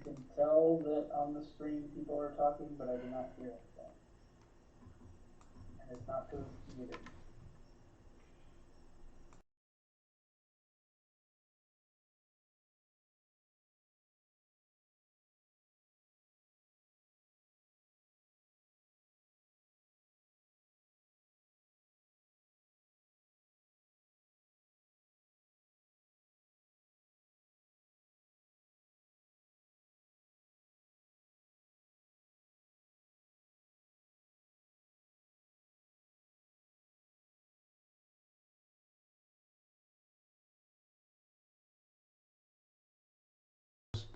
can tell that on the stream people are talking, but I do not hear anything. And it's not because it's muted.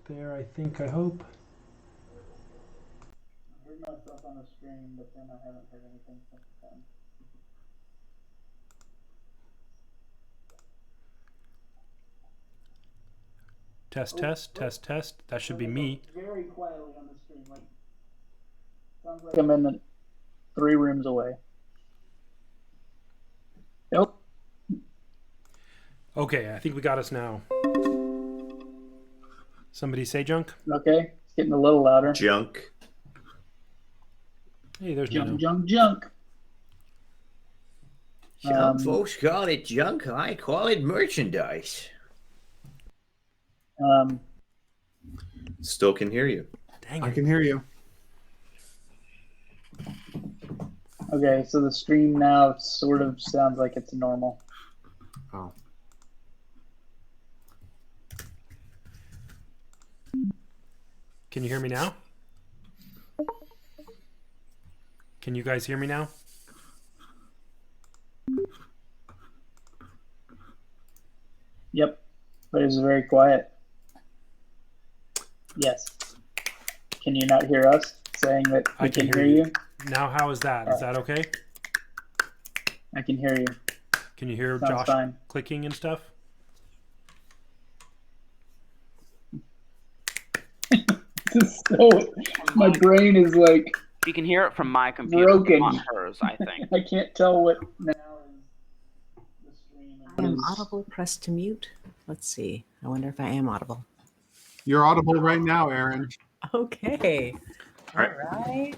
There, I think, I hope. I heard myself on the stream, but then I haven't heard anything since then. Test, test, test, test. That should be me. Very quietly on the stream, like sounds like I'm in the 3 rooms away. Nope. Okay, I think we got us now. Somebody say junk? Okay, it's getting a little louder. Junk. Hey, there's Junk, Nino. junk. Some folks call it junk. I call it merchandise. Still can hear you. Dang I it. can hear you. Okay, so the stream now sort of sounds like it's normal. Oh. Can you hear me now? Can you guys hear me now? Yep, but it's very quiet. Yes. Can you not hear us saying that we can hear you? Now, how is that? Is that okay? I can hear you. Can you hear Sounds Josh fine. clicking and stuff? So my brain is like You can hear it from my computer, broken. not hers, I think. I can't tell what now is the stream. I am audible. Press to mute. Let's see. I wonder if I am audible. You're audible right now, Aaron. Okay. All All right.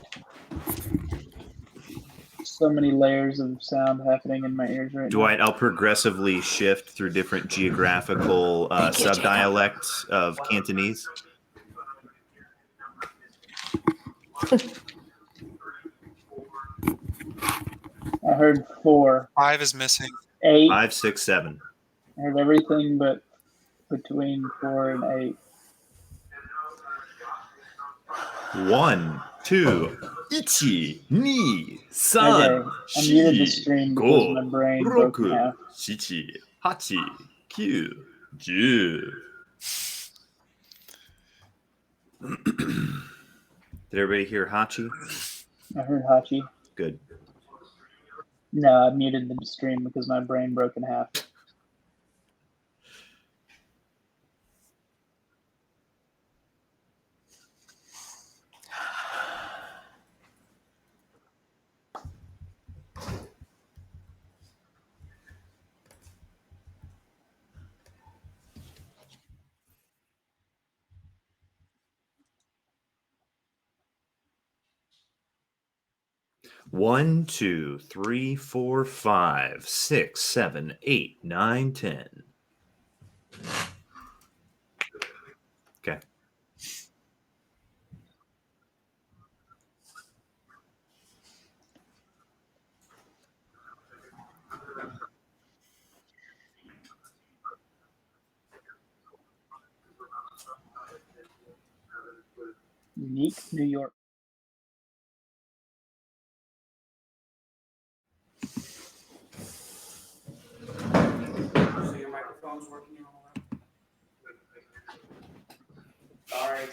So many layers of sound happening in my ears right Dwight, I'll progressively shift through different geographical subdialects of Cantonese. now. I heard 4. 5 is missing. 8. 5, 6, 7. I heard everything but between 4 and 8. 1, 2, 1, 2, 3, Okay, I muted the stream because my 5, brain broke in 6, half. 7, 8, 9, 10. Did everybody hear Hachi? I heard Hachi. Good. No, I muted the stream because my brain broke in half. One, 2, 3, 4, 5, 6, 7, 8, 9, 10. Okay. Unique New York. So your microphone's working and all that? All right.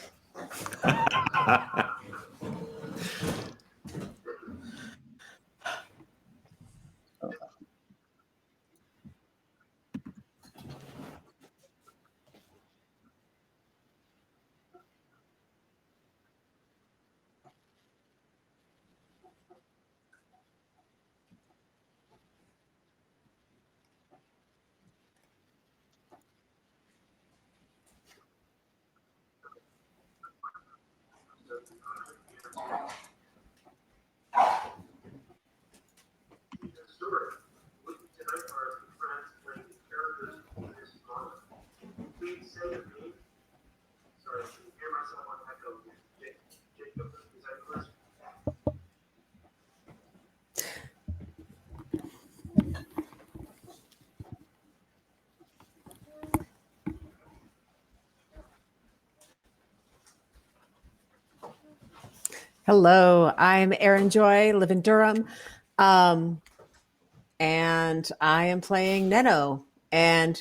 Hello, I'm Erin Joy, live in Durham. And I am playing Neno. And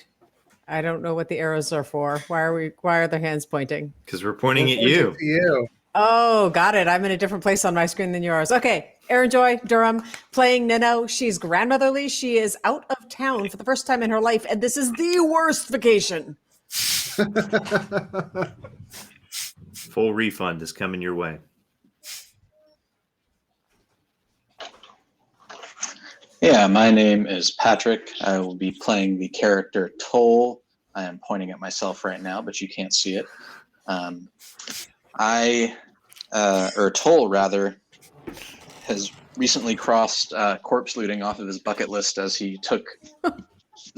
I don't know what the arrows are for. Why are their hands pointing? Because we're pointing We're at pointing you. to you. Oh, got it. I'm in a different place on my screen than yours. Okay. Erin Joy, Durham, playing Neno. She's grandmotherly. She is out of town for the first time in her life, and this is the worst vacation. Full refund is coming your way. Yeah, my name is Patrick. I will be playing the character Toll. I am pointing at myself right now, but you can't see it. Toll rather, has recently crossed corpse looting off of his bucket list as he took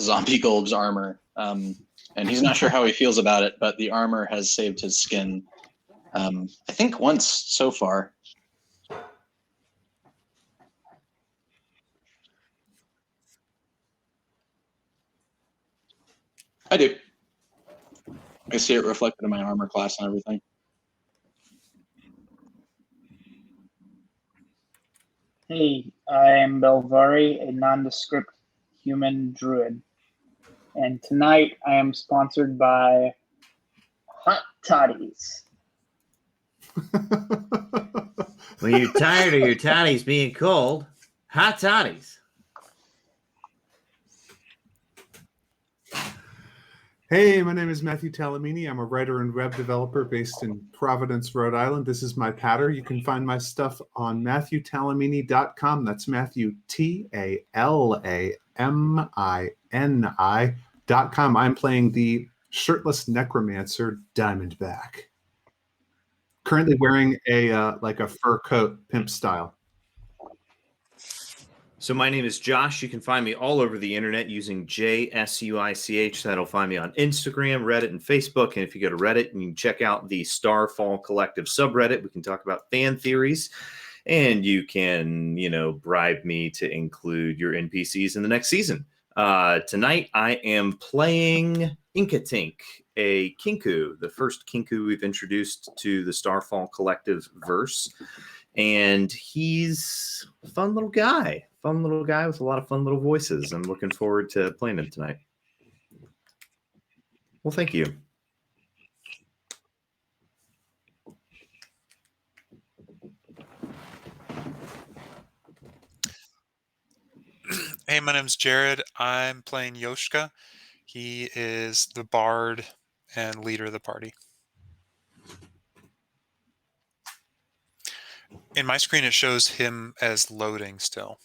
Zombie Golb's armor. And he's not sure how he feels about it, but the armor has saved his skin, I think once so far. I do. I see it reflected in my armor class and everything. Hey, I'm Belvari, a nondescript human druid. And tonight I am sponsored by Hot Toddies. When you're tired of your toddies being cold, hot toddies. Hey, my name is Matthew Talamini. I'm a writer and web developer based in Providence, Rhode Island. This is my patter. You can find my stuff on MatthewTalamini.com. That's Matthew, TALAMINI.com. I'm playing the shirtless necromancer Diamondback. Currently wearing a like a fur coat, pimp style. So my name is Josh. You can find me all over the internet using JSUICH. That'll find me on Instagram, Reddit, and Facebook. And if you go to Reddit, you can check out the Starfall Collective subreddit. We can talk about fan theories. And you can, bribe me to include your NPCs in the next season. Tonight, I am playing Inkatink, a Kinku, the first Kinku we've introduced to the Starfall Collective verse. And he's a fun little guy with a lot of fun little voices. I'm looking forward to playing him tonight. Well, thank you. Hey, my name's Jared. I'm playing Yoshka. He is the bard and leader of the party. In my screen, it shows him as loading still.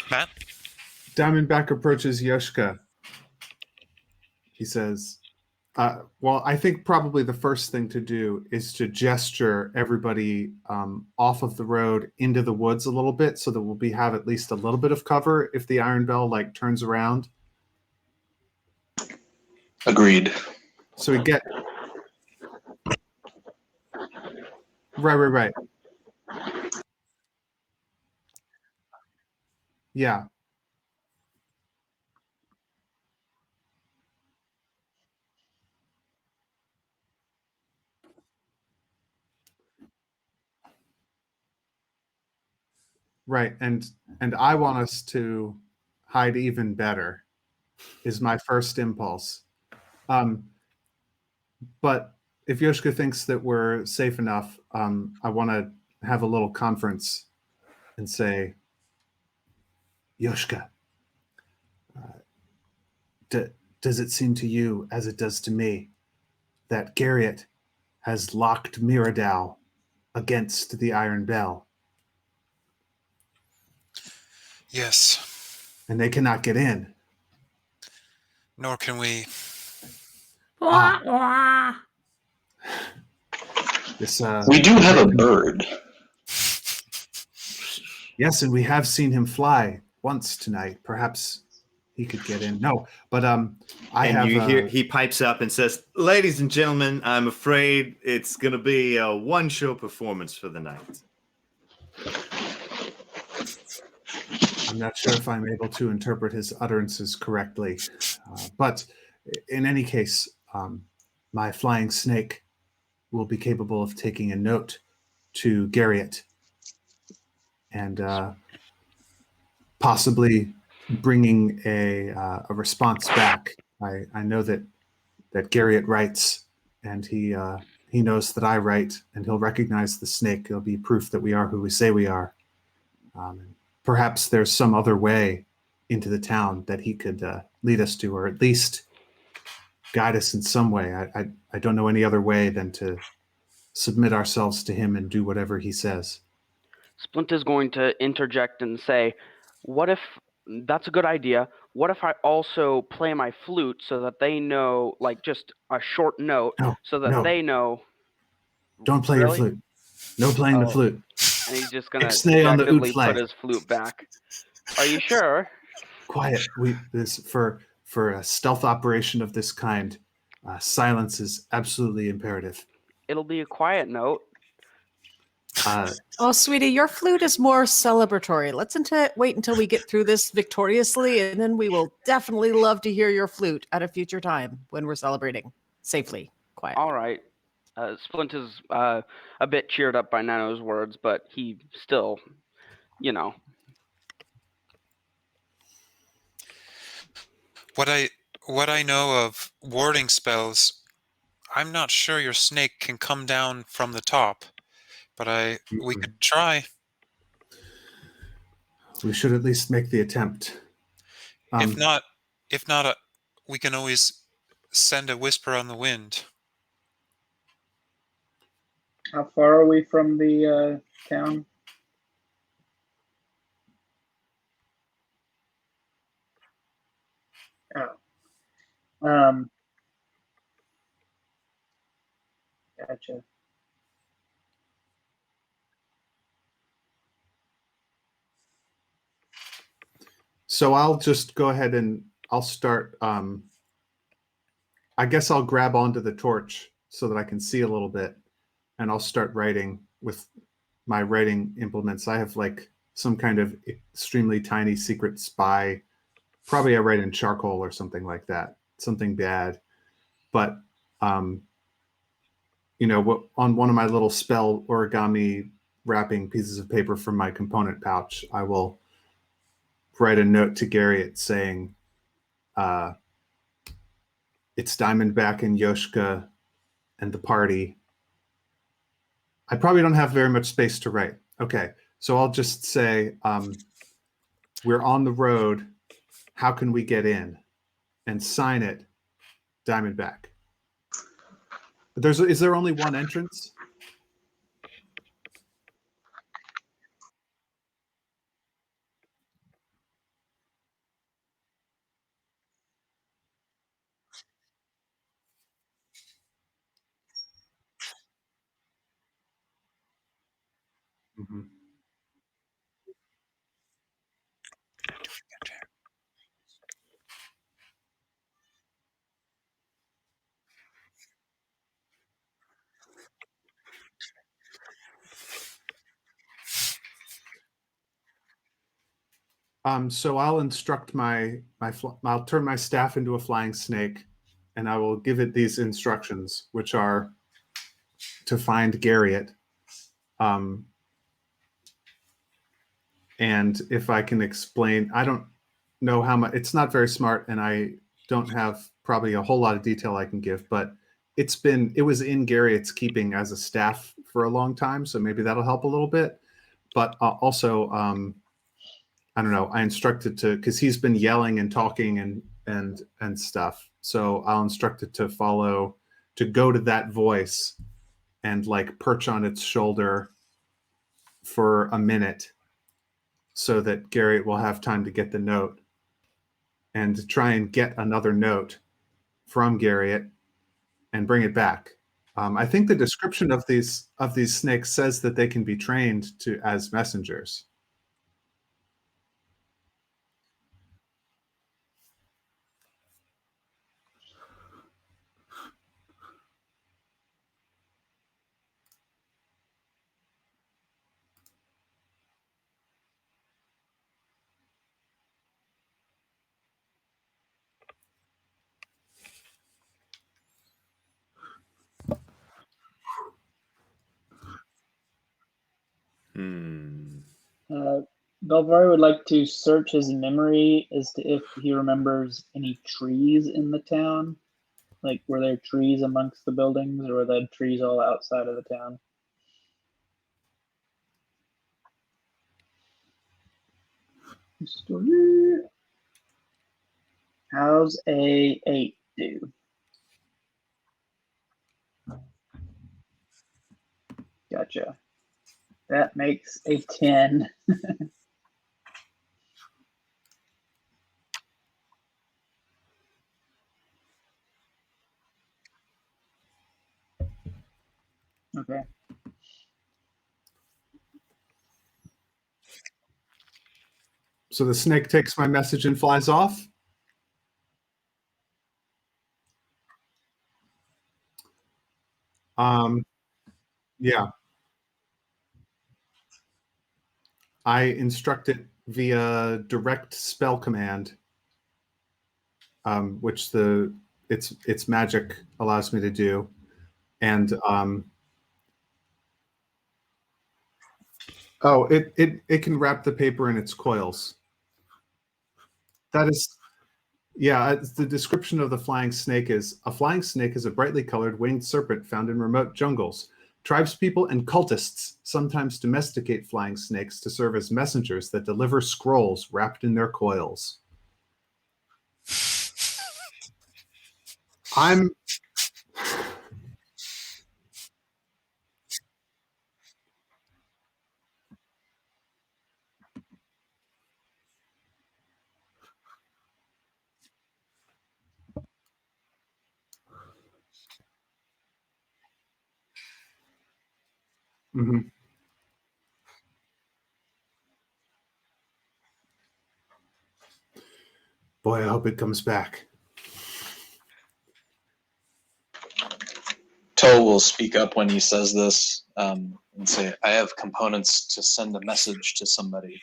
Matt? Diamondback approaches Yoshka. He says, well, I think probably the first thing to do is to gesture everybody off of the road into the woods a little bit so that we'll have at least a little bit of cover if the Iron Bell like turns around. Agreed. So we get right. Yeah. Right. And I want us to hide even better is my first impulse. But if Yoshka thinks that we're safe enough, I want to have a little conference and say, Yoshka, does it seem to you, as it does to me, that Garriott has locked Mirrodau against the Iron Bell? Yes. And they cannot get in. Nor can we. This, We do have a bird. Yes, and we have seen him fly once tonight. Perhaps he could get in. No, but You hear he pipes up and says, "Ladies and gentlemen, I'm afraid it's going to be a one-show performance for the night." I'm not sure if I'm able to interpret his utterances correctly, but in any case, my flying snake will be capable of taking a note to Garriott and possibly bringing a response back. I know that Garriott writes, and he knows that I write, and he'll recognize the snake. It'll be proof that we are who we say we are. Perhaps there's some other way into the town that he could lead us to, or at least guide us in some way. I don't know any other way than to submit ourselves to him and do whatever he says. Splint is going to interject and say, what if that's a good idea? What if I also play my flute so that they know, like just a short note, so that they know. Don't play your flute. No playing the flute. And he's just going to Stay on the oud dejectedly flag. put his flute back. Are you sure? Quiet. For a stealth operation of this kind, silence is absolutely imperative. It'll be a quiet note. Oh, sweetie, your flute is more celebratory. Let's wait until we get through this victoriously, and then we will definitely love to hear your flute at a future time when we're celebrating safely. Quiet. All right. Splint is a bit cheered up by Nano's words, but he still, What I know of warding spells, I'm not sure your snake can come down from the top, but we could try. We should at least make the attempt. If not, we can always send a whisper on the wind. How far are we from the town? Oh. Gotcha. So I'll just go ahead and I'll start. I guess I'll grab onto the torch so that I can see a little bit, and I'll start writing with my writing implements. I have like some kind of extremely tiny secret spy. Probably I write in charcoal or something like that, something bad. But, on one of my little spell origami wrapping pieces of paper from my component pouch, I will write a note to Garriott saying, it's Diamondback and Yoshka and the party. I probably don't have very much space to write. Okay, so I'll just say, we're on the road. How can we get in? And sign it, Diamondback. Is there only one entrance? Mhm. So I'll instruct I'll turn my staff into a flying snake, and I will give it these instructions, which are to find Garriott. And if I can explain, I don't know how much. It's not very smart, and I don't have probably a whole lot of detail I can give. But it was in Garriott's keeping as a staff for a long time, so maybe that'll help a little bit. But also, I don't know. I instructed because he's been yelling and talking and stuff. So I'll instruct it to go to that voice and like perch on its shoulder for a minute, so that Garriott will have time to get the note, and try and get another note from Garriott and bring it back. I think the description of these snakes says that they can be trained as messengers. Hmm. Belvari would like to search his memory as to if he remembers any trees in the town. Like, were there trees amongst the buildings, or were there trees all outside of the town? History. How's a 8 do? Gotcha. That makes a 10. Okay. So the snake takes my message and flies off. Yeah, I instruct it via direct spell command, which its magic allows me to do, and it can wrap the paper in its coils. That is, yeah. The description of the flying snake is: a flying snake is a brightly colored winged serpent found in remote jungles. Tribespeople and cultists sometimes domesticate flying snakes to serve as messengers that deliver scrolls wrapped in their coils. I'm mhm. Boy, I hope it comes back. Toe will speak up when he says this, and say, I have components to send a message to somebody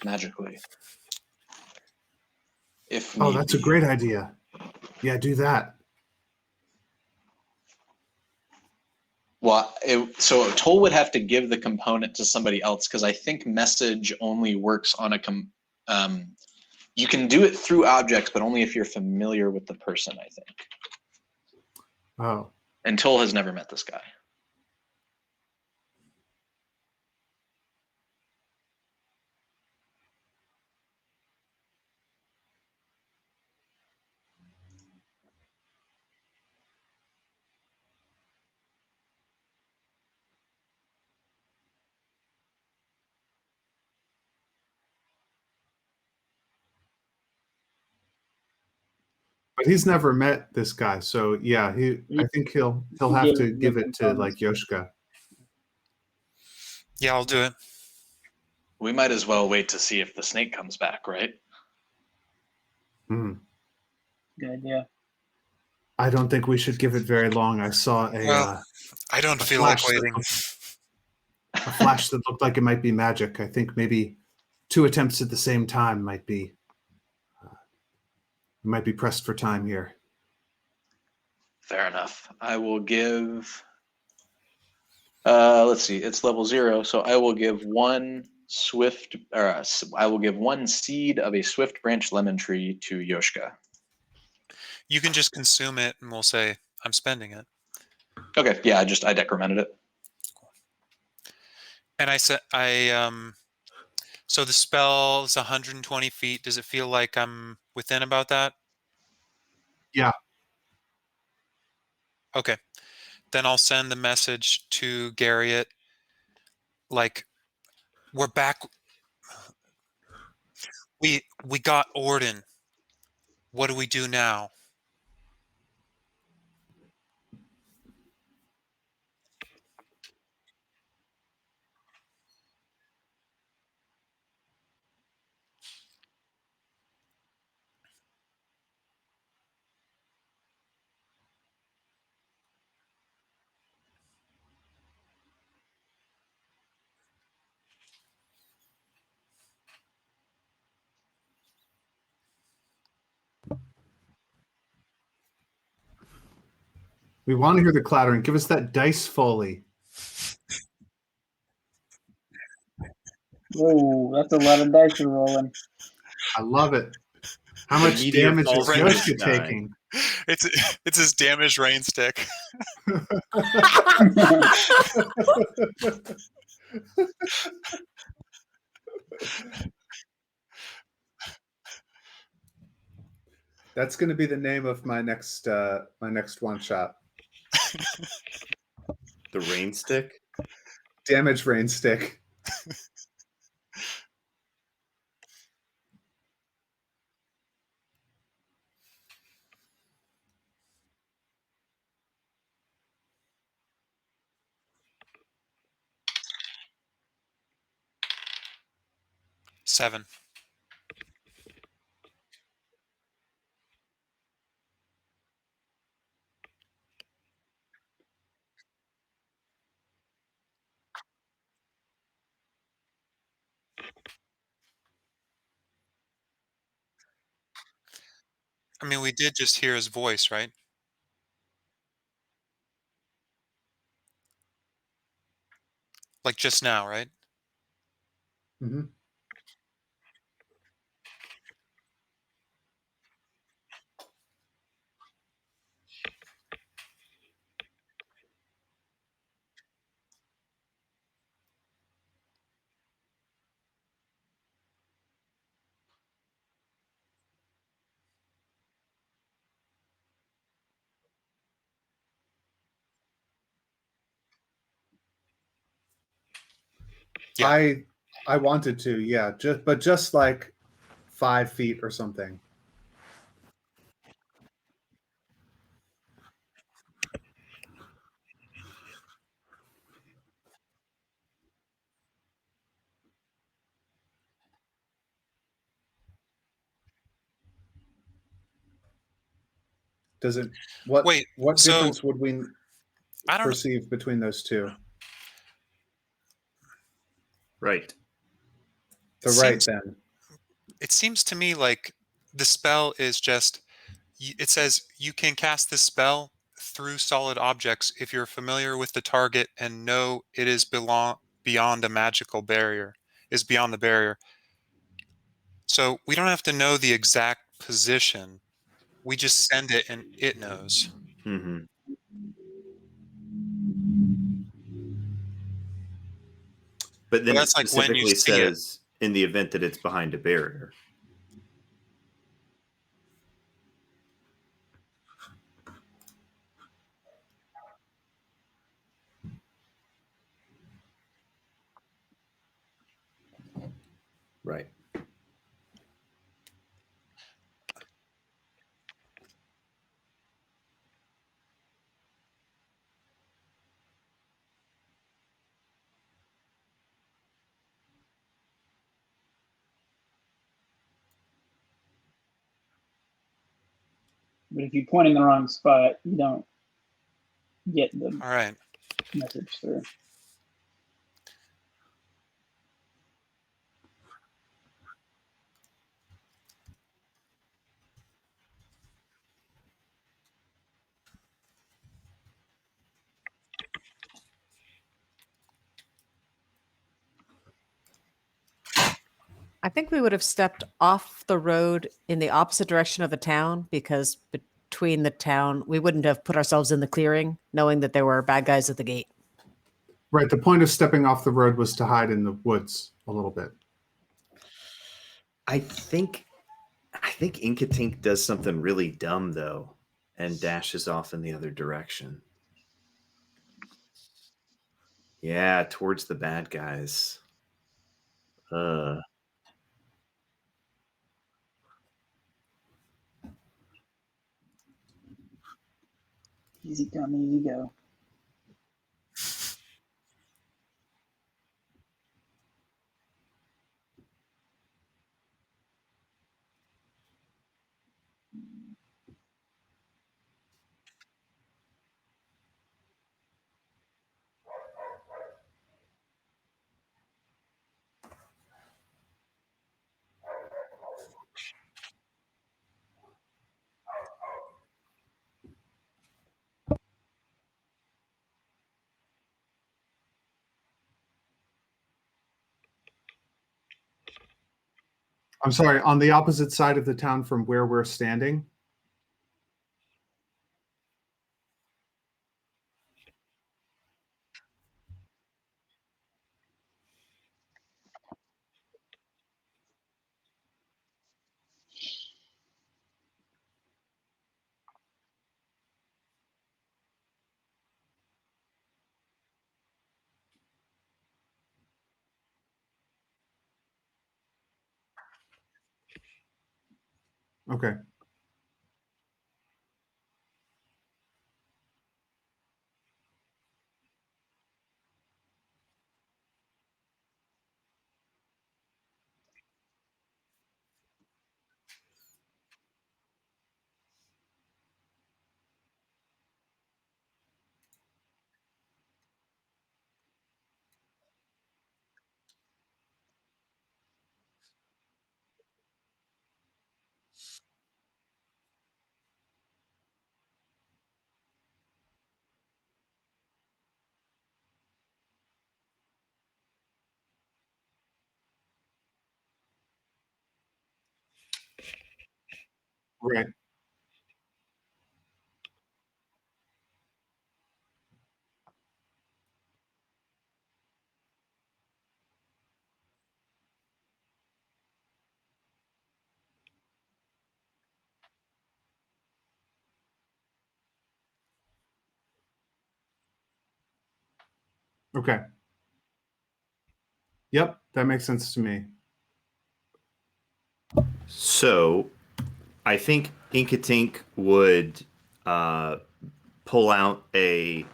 magically. If Oh, need that's a be. great idea. Yeah, do that. Well, so Toll would have to give the component to somebody else, because I think message only works on you can do it through objects, but only if you're familiar with the person, I think. Oh. And Toll has never met this guy. But he's never met this guy, so yeah, I think he'll have to give it to like Yoshka. Yeah, I'll do it. We might as well wait to see if the snake comes back, right? Hmm. Good idea. I don't think we should give it very long. I saw Well, I don't a feel like flash that waiting. a flash that looked like it might be magic. I think maybe 2 attempts at the same time might be pressed for time here. Fair enough. I will give. Let's see. It's level 0, so I will give one swift, or I will give one seed of a swift branch lemon tree to Yoshka. You can just consume it, and we'll say I'm spending it. Okay. Yeah, I decremented it. And I said So the spell is 120 feet. Does it feel like I'm within about that? Yeah. Okay. Then I'll send the message to Garriott. Like, we're back. We got Orden. What do we do now? We want to hear the clattering. Give us that dice foley. Whoa, that's a lot of dice you're rolling. I love it. How The much meteor damage is falls from the Yoshka sky. taking? It's his damaged rain stick. That's going to be the name of my next one shot. The rain stick. Damage rain stick. Seven. I mean, we did just hear his voice, right? Like just now, right? Mm-hmm. Yeah. I wanted to, yeah, just like 5 feet or something. Does it? What Wait, what so difference would we I don't know. perceive between those two? Right. The right then. It seems to me like the spell is just, it says you can cast this spell through solid objects if you're familiar with the target and know it is beyond a magical barrier, is beyond the barrier. So we don't have to know the exact position. We just send it and it knows. Mm-hmm. But then But it that's like when you specifically see it. says in the event that it's behind a barrier. Right. But if you point in the wrong spot, you don't get the All right. message through. I think we would have stepped off the road in the opposite direction of the town because between the town, we wouldn't have put ourselves in the clearing knowing that there were bad guys at the gate. Right. The point of stepping off the road was to hide in the woods a little bit. I think Inkatink does something really dumb though, and dashes off in the other direction. Yeah, towards the bad guys. Easy come, easy go. I'm sorry, on the opposite side of the town from where we're standing. Okay. Right. Okay. Yep, that makes sense to me. So, I think Inkatink would pull out a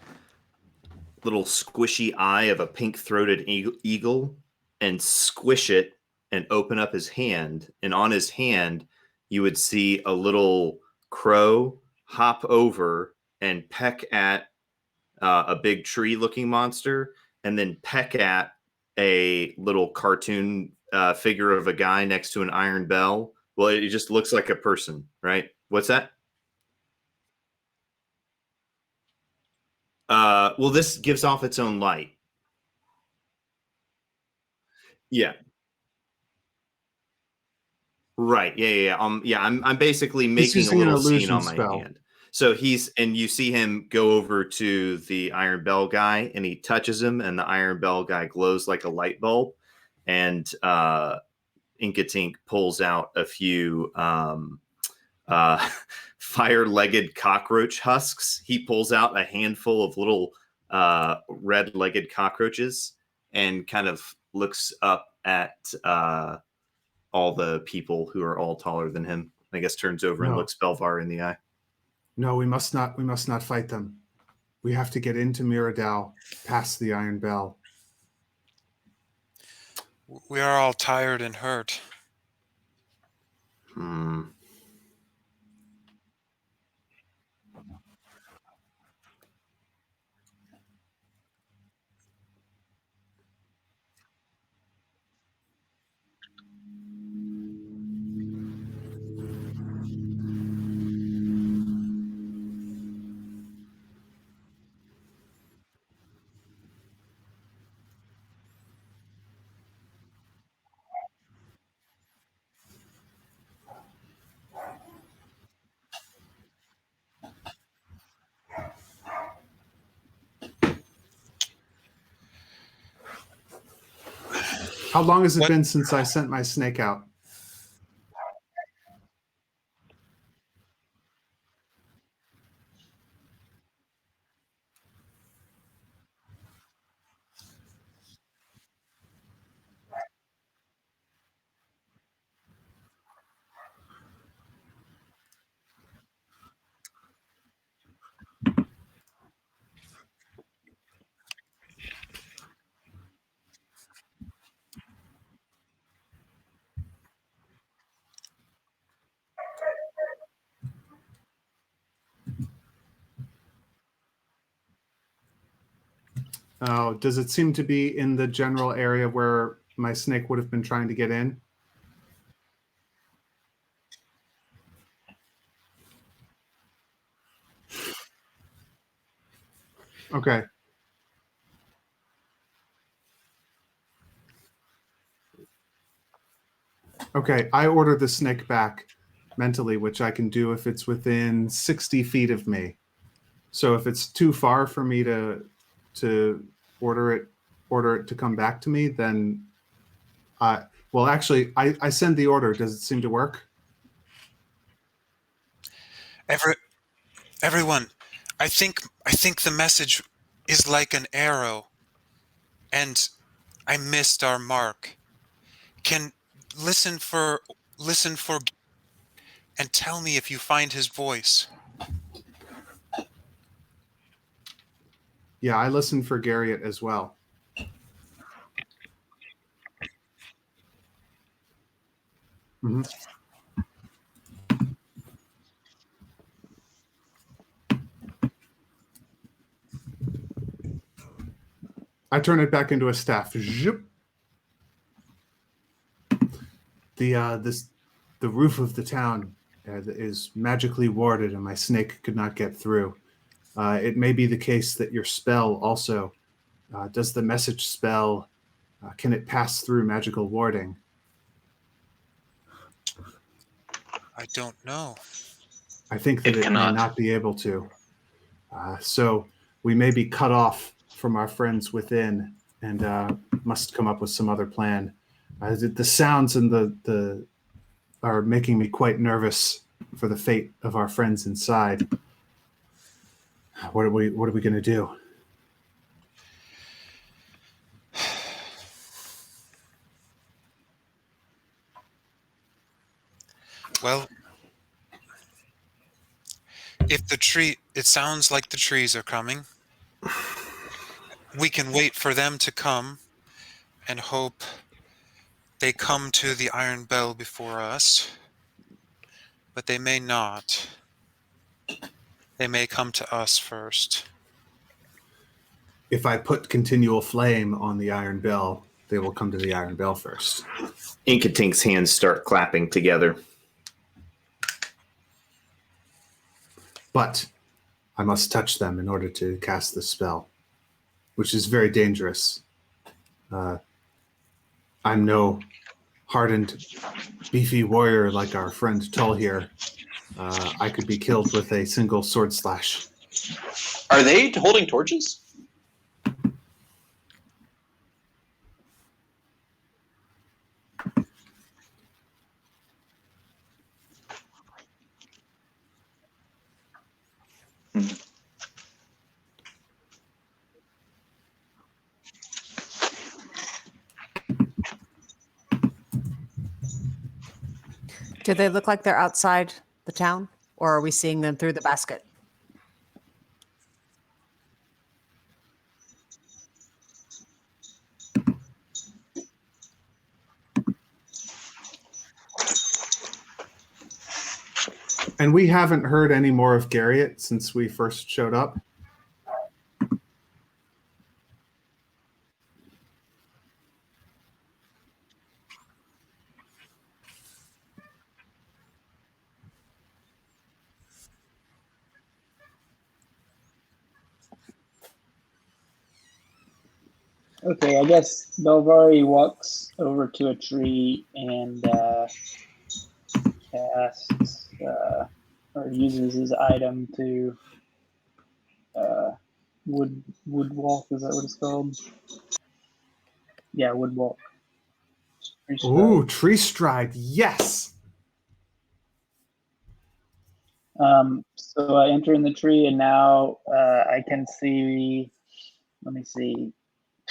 little squishy eye of a pink-throated eagle and squish it and open up his hand. And on his hand, you would see a little crow hop over and peck at a big tree-looking monster, and then peck at a little cartoon figure of a guy next to an iron bell. Well, it just looks like a person, right? What's that? Well, this gives off its own light. Yeah. Right. Yeah. I'm basically He's making a using an little scene illusion on my spell. hand. So and you see him go over to the Iron Bell guy, and he touches him, and the Iron Bell guy glows like a light bulb. And Inkatink pulls out a few fire-legged cockroach husks. He pulls out a handful of little red-legged cockroaches and kind of looks up at all the people who are all taller than him. I guess turns over and No. looks Belvar in the eye. No, we must not fight them. We have to get into Miradau, past the Iron Bell. We are all tired and hurt. How long has it What- been since I sent my snake out? Oh, does it seem to be in the general area where my snake would have been trying to get in? Okay. Okay, I order the snake back mentally, which I can do if it's within 60 feet of me. So if it's too far for me to order it to come back to me, then well, actually, I send the order. Does it seem to work? Everyone, I think the message is like an arrow, and I missed our mark. Can listen for and tell me if you find his voice. Yeah, I listen for Garriott as well. Mhm. I turn it back into a staff. Zhup. The roof of the town is magically warded, and my snake could not get through. It may be the case that your spell also does the message spell. Can it pass through magical warding? I don't know. I think that It it may cannot. not be able to. So we may be cut off from our friends within, and must come up with some other plan. The sounds and the are making me quite nervous for the fate of our friends inside. What are we going to do? Well, it sounds like the trees are coming. We can wait for them to come and hope they come to the Iron Bell before us. But they may not. They may come to us first. If I put continual flame on the iron bell, they will come to the iron bell first. Inkatink's hands start clapping together. But I must touch them in order to cast the spell, which is very dangerous. I'm no hardened, beefy warrior like our friend Tull here. I could be killed with a single sword slash. Are they holding torches? Do they look like they're outside the town, or are we seeing them through the basket? And we haven't heard any more of Garriott since we first showed up. Okay, I guess Belvari walks over to a tree and casts or uses his item to wood walk. Is that what it's called? Yeah, wood walk. Tree Ooh, stride. tree stride. Yes. So I enter in the tree, and now I can see. Let me see.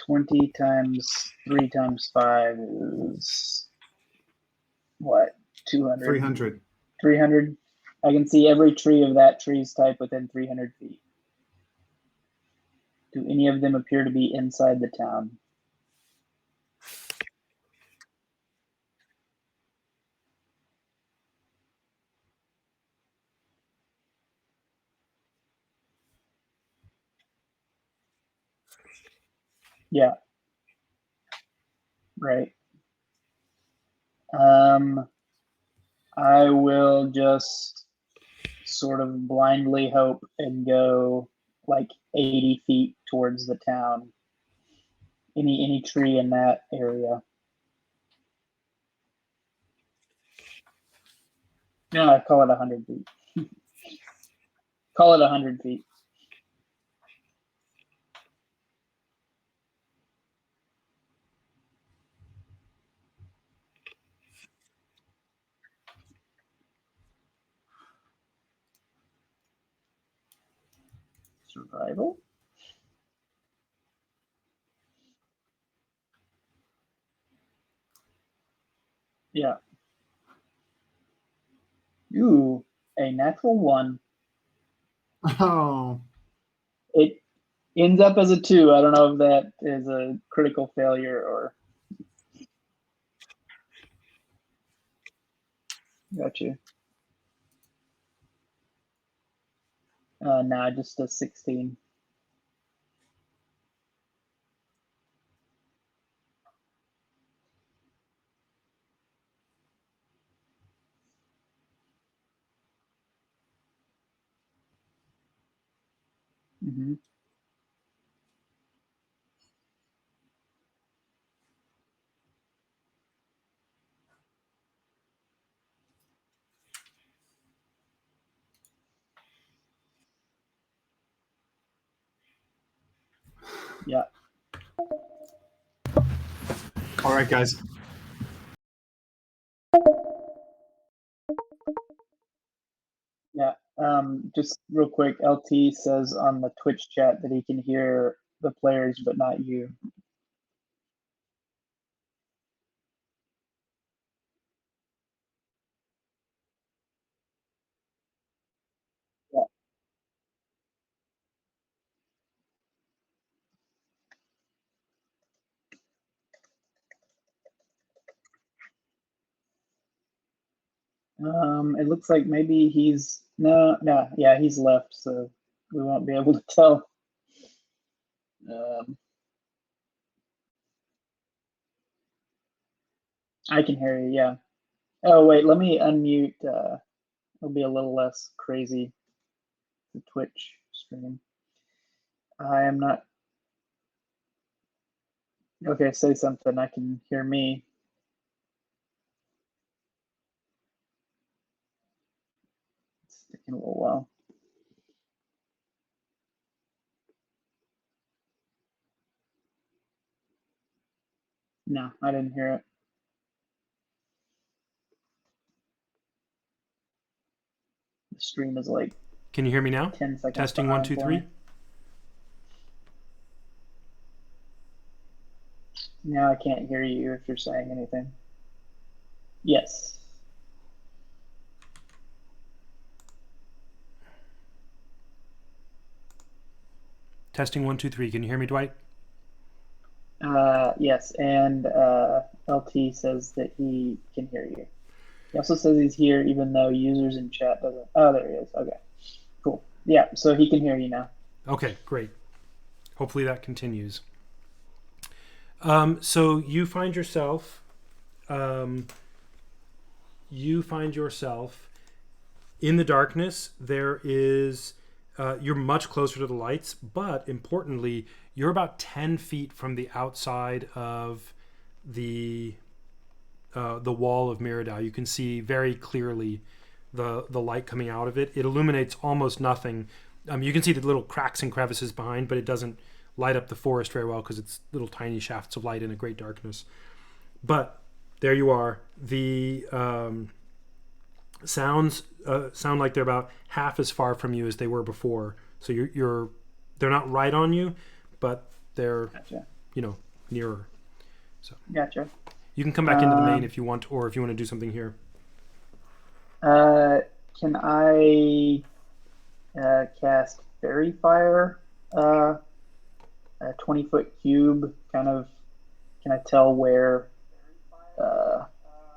20 times 3 times 5 is what? 200. 300. 300. I can see every tree of that tree's type within 300 feet. Do any of them appear to be inside the town? Yeah. Right. I will just sort of blindly hope and go like 80 feet towards the town. Any tree in that area. No, I call it 100 feet. Call it 100 feet. Survival? Yeah. Ooh, a natural 1. Oh. It ends up as a 2. I don't know if that is a critical failure or. Got you. Nah, just a 16. Mm-hmm. Yeah. All right, guys. Yeah. Just real quick, LT says on the Twitch chat that he can hear the players, but not you. Yeah. It looks like maybe he's yeah, he's left, so we won't be able to tell. I can hear you, yeah. Oh wait, let me unmute. It'll be a little less crazy. The Twitch stream. I am not. Okay, say something. I can hear me. It's taking a little while. No, I didn't hear it. The stream is like. Can you hear me now? 10 seconds. Testing 1 2 3. Now I can't hear you if you're saying anything. Yes. Testing 1 2 3. Can you hear me, Dwight? Yes, and LT says that he can hear you. He also says he's here even though users in chat doesn't. Oh, there he is. Okay, cool. Yeah, so he can hear you now. Okay, great. Hopefully that continues. So you find yourself in the darkness. There is you're much closer to the lights, but importantly, you're about 10 feet from the outside of the wall of Miradau. You can see very clearly the light coming out of it. It illuminates almost nothing. You can see the little cracks and crevices behind, but it doesn't light up the forest very well because it's little tiny shafts of light in a great darkness. But there you are. The sounds sound like they're about half as far from you as they were before. So they're not right on you, but they're Gotcha. Nearer. Gotcha. You can come back into the main if you want, or if you want to do something here. Can I cast Fairy Fire? A 20-foot cube. Kind of. Can I tell where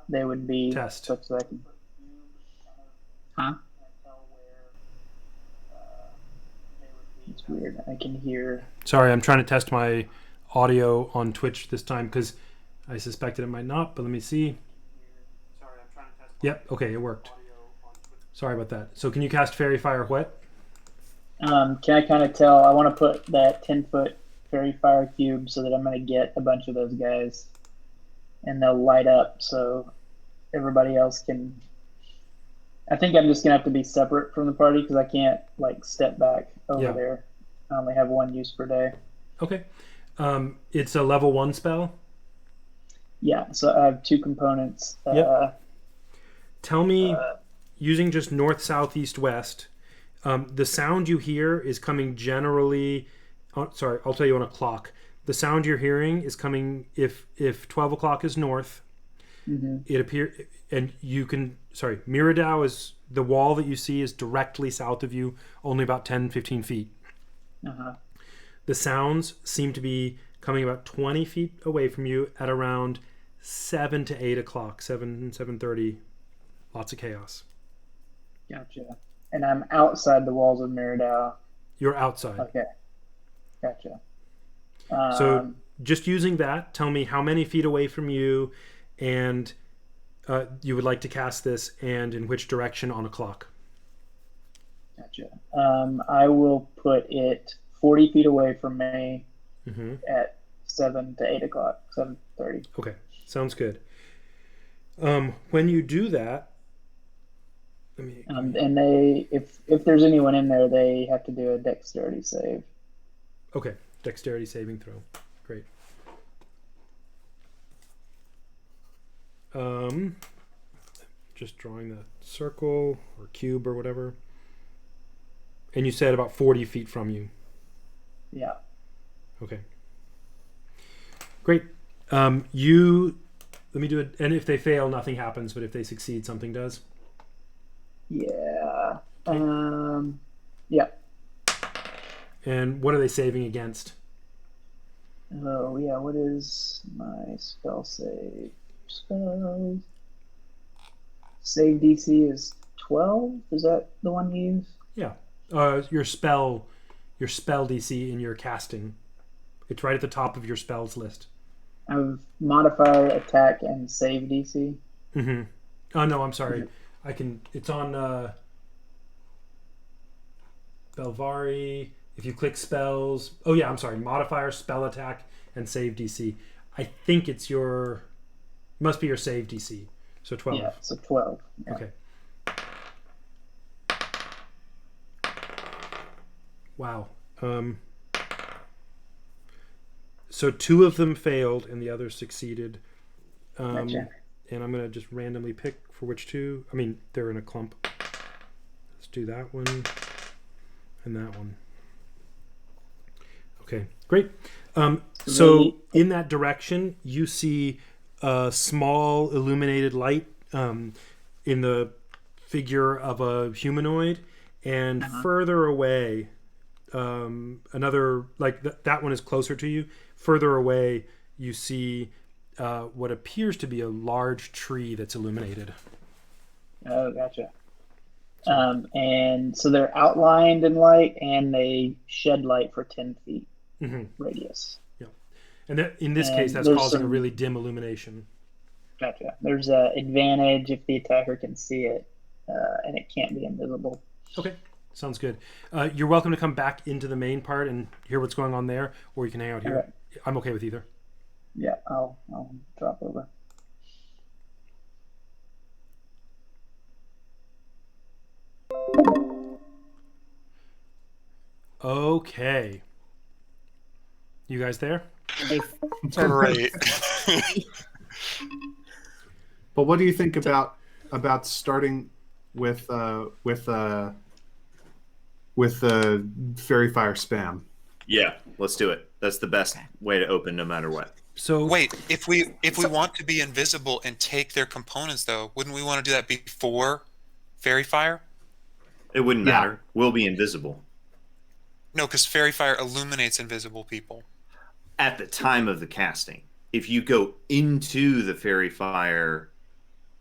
they would be? Test. Such that I can. Huh? It's weird. I can hear. Sorry, I'm trying to test my audio on Twitch this time because I suspected it might not, but let me see. Yep, okay, it worked. Sorry about that. So can you cast Fairy Fire what? Can I kind of tell? I want to put that 10-foot Fairy Fire cube so that I'm going to get a bunch of those guys, and they'll light up so everybody else can. I think I'm just going to have to be separate from the party because I can't step back over there. I only have one use per day. Okay. It's a level 1 spell. Yeah, so I have 2 components. Tell me, using just north, south, east, west, the sound you hear is coming generally. Sorry, I'll tell you on a clock. The sound you're hearing is coming if 12 o'clock is north. Mm-hmm. It appears, and you can. Sorry, Miradau is the wall that you see is directly south of you, only about 10-15 feet. Uh-huh. The sounds seem to be coming about 20 feet away from you at around 7 to 8 o'clock, 7:30. Lots of chaos. Gotcha. And I'm outside the walls of Miradau. You're outside. Okay. Gotcha. So just using that, tell me how many feet away from you and you would like to cast this and in which direction on a clock. Gotcha. I will put it 40 feet away from me at 7 to 8 o'clock, 7:30. Okay, sounds good. When you do that, and they, if there's anyone in there, they have to do a dexterity save. Okay, dexterity saving throw. Great. Just drawing the circle or cube or whatever. And you said about 40 feet from you. Yeah. Okay. Great. Let me do it. And if they fail, nothing happens. But if they succeed, something does. Yeah. Yeah. And what are they saving against? Oh, yeah. What is my spell save? Spells. Save DC is 12? Is that the one you use? Yeah. Your spell DC in your casting. It's right at the top of your spells list. I have modifier, attack, and save DC. Mm-hmm. Oh, no, I'm sorry. It's on Belvari. If you click spells. Oh, yeah, I'm sorry. Modifier, spell attack, and save DC. I think must be your save DC. So 12. Yeah, so 12. Yeah. Okay. Wow. So 2 of them failed and the others succeeded. Gotcha. And I'm going to just randomly pick for which 2. I mean, they're in a clump. Let's do that one and that one. Okay, great. So in that direction, you see a small illuminated light in the figure of a humanoid, and further away, another that one is closer to you. Further away, you see what appears to be a large tree that's illuminated. Oh, gotcha. And so they're outlined in light, and they shed light for 10 feet radius. Yeah, and in this case, that's causing a really dim illumination. Gotcha. There's an advantage if the attacker can see it, and it can't be invisible. Okay, sounds good. You're welcome to come back into the main part and hear what's going on there, or you can hang out here. Right. I'm okay with either. Yeah, I'll drop over. Okay. You guys there? Great. But what do you think about starting with the fairy fire spam? Yeah, let's do it. That's the best way to open, no matter what. So Wait, if we want to be invisible and take their components, though, wouldn't we want to do that before Fairy Fire? It wouldn't Yeah. matter. We'll be invisible No, because Fairy Fire illuminates invisible people. at the time of the casting. If you go into the fairy fire,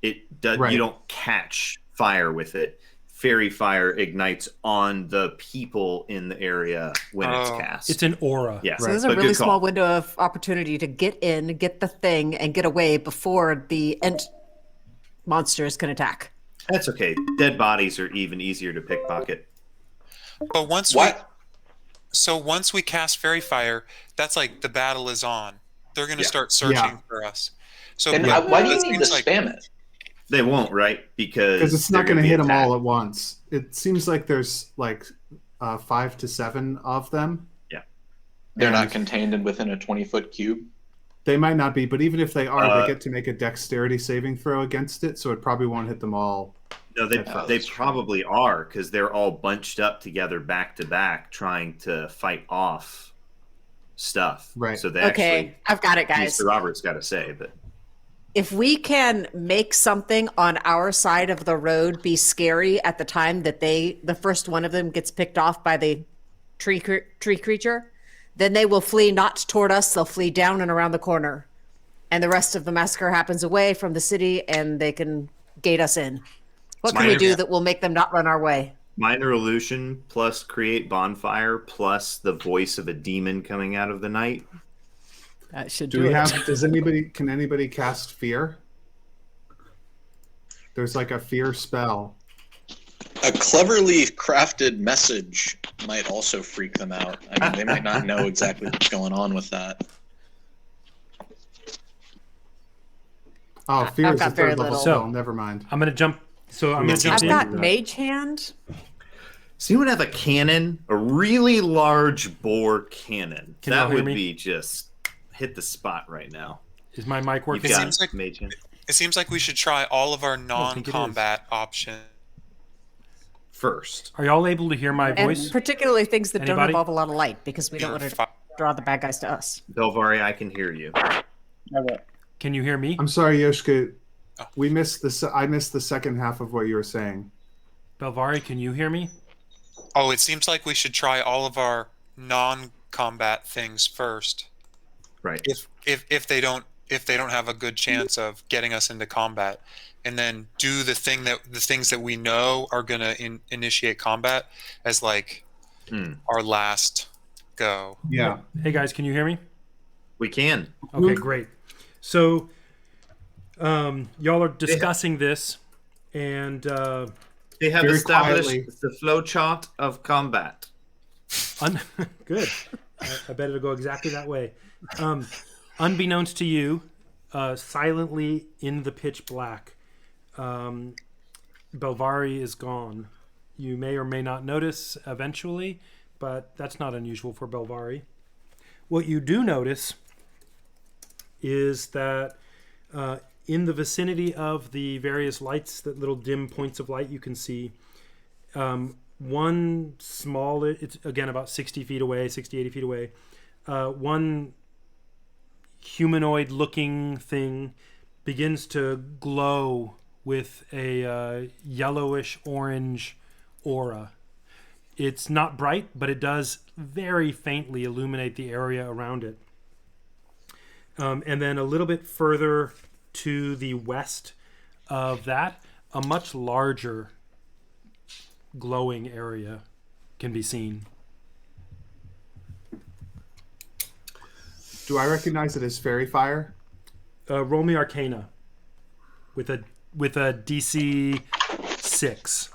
it does. Right. You don't catch fire with it. Fairy fire ignites on the people in the area when it's Oh. cast. it's an aura. Yeah. So there's a But really good call. small window of opportunity to get in, get the thing, and get away before the end monsters can attack. That's okay. Dead bodies are even easier to pickpocket. But once once we cast Fairy Fire, that's like the battle is on. They're going to Yeah. start searching Yeah. for us. So And Yeah. why do you it need to seems like- spam it? They won't, right? Because it's not they're going to be hit them attacked. all at once. It seems like there's like 5 to 7 of them. They're And not contained within a 20-foot cube. They might not be, but even if they are, Uh, they get to make a dexterity saving throw against it, so it probably won't hit them all. No, they Oh, they that's true. probably are because they're all bunched up together back to back trying to fight off stuff. Right. So they Okay, actually, I've got it, guys. Mr. Roberts got to say, but If we can make something on our side of the road be scary at the time that the first one of them gets picked off by the tree creature, then they will flee not toward us, they'll flee down and around the corner. And the rest of the massacre happens away from the city and they can gate us in. What can we Minor- do that will make them not run our way? minor illusion plus create bonfire plus the voice of a demon coming out of the night. That should Do we have? Can anybody cast fear? There's like a fear spell. A cleverly crafted message might also freak them out. I mean, they might not know exactly what's going on with that. Oh, fear I've is a got very third level little. spell. Never mind. I'm gonna jump. So I'm gonna jump I've in. got Mage Hand. Does anyone have a cannon? A really large bore cannon. Can y'all that hear would me? be just hit the spot right now. Is my mic You've working? It got seems like- Mage Hand. It seems like we should try all of our think it is. non-combat options. First. Are y'all able to hear my And voice? particularly things that don't Anybody? involve a lot of light because we don't want to Fi- draw the bad guys to us. Belvari, I can hear you. Okay. Can you hear me? I'm sorry, Yoshka. Oh. We missed the. I missed the second half of what you were saying. Belvari, can you hear me? Oh, it seems like we should try all of our non-combat things first. Right. If they don't have a good chance of getting us into combat, and then do the things that we know are gonna initiate combat as like our last go. Yeah. Hey guys, can you hear me? We can. Okay, great. So, y'all are discussing this, and They have Very established quietly. the flow chart of combat. good. I bet it'll go exactly that way. Unbeknownst to you, silently in the pitch black, Belvari is gone. You may or may not notice eventually, but that's not unusual for Belvari. What you do notice is that in the vicinity of the various lights, that little dim points of light you can see, one small, it's again about 60 feet away, 60, 80 feet away, one humanoid looking thing begins to glow with a yellowish orange aura. It's not bright, but it does very faintly illuminate the area around it. And then a little bit further to the west of that, a much larger glowing area can be seen. Do I recognize it as fairy fire? Roll me Arcana with a DC 6.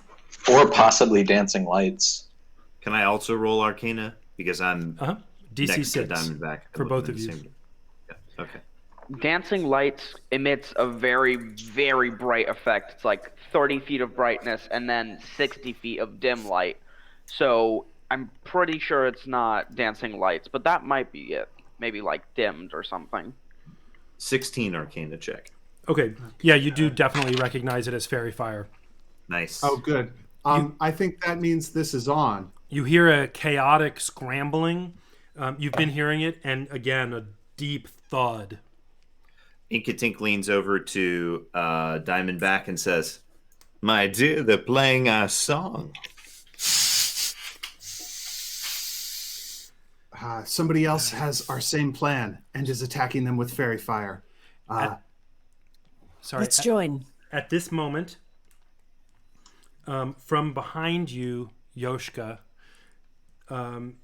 Or possibly dancing lights. Can I also roll Arcana? Because I'm DC next 6 to Diamondback. for I'm both looking of at you. the same- Yeah. Okay. Dancing lights emits a very, very bright effect. It's like 30 feet of brightness and then 60 feet of dim light. So I'm pretty sure it's not dancing lights, but that might be it. Maybe like dimmed or something. 16 Arcana check. Okay. Yeah, you do definitely recognize it as fairy fire. Nice. Oh, good. I think that means this is on. You hear a chaotic scrambling. You've been hearing it, and again, a deep thud. Inkatink leans over to Diamondback and says, "My dear, they're playing our song." Somebody else has our same plan and is attacking them with fairy fire. Sorry. Let's join. At this moment, from behind you, Yoshka,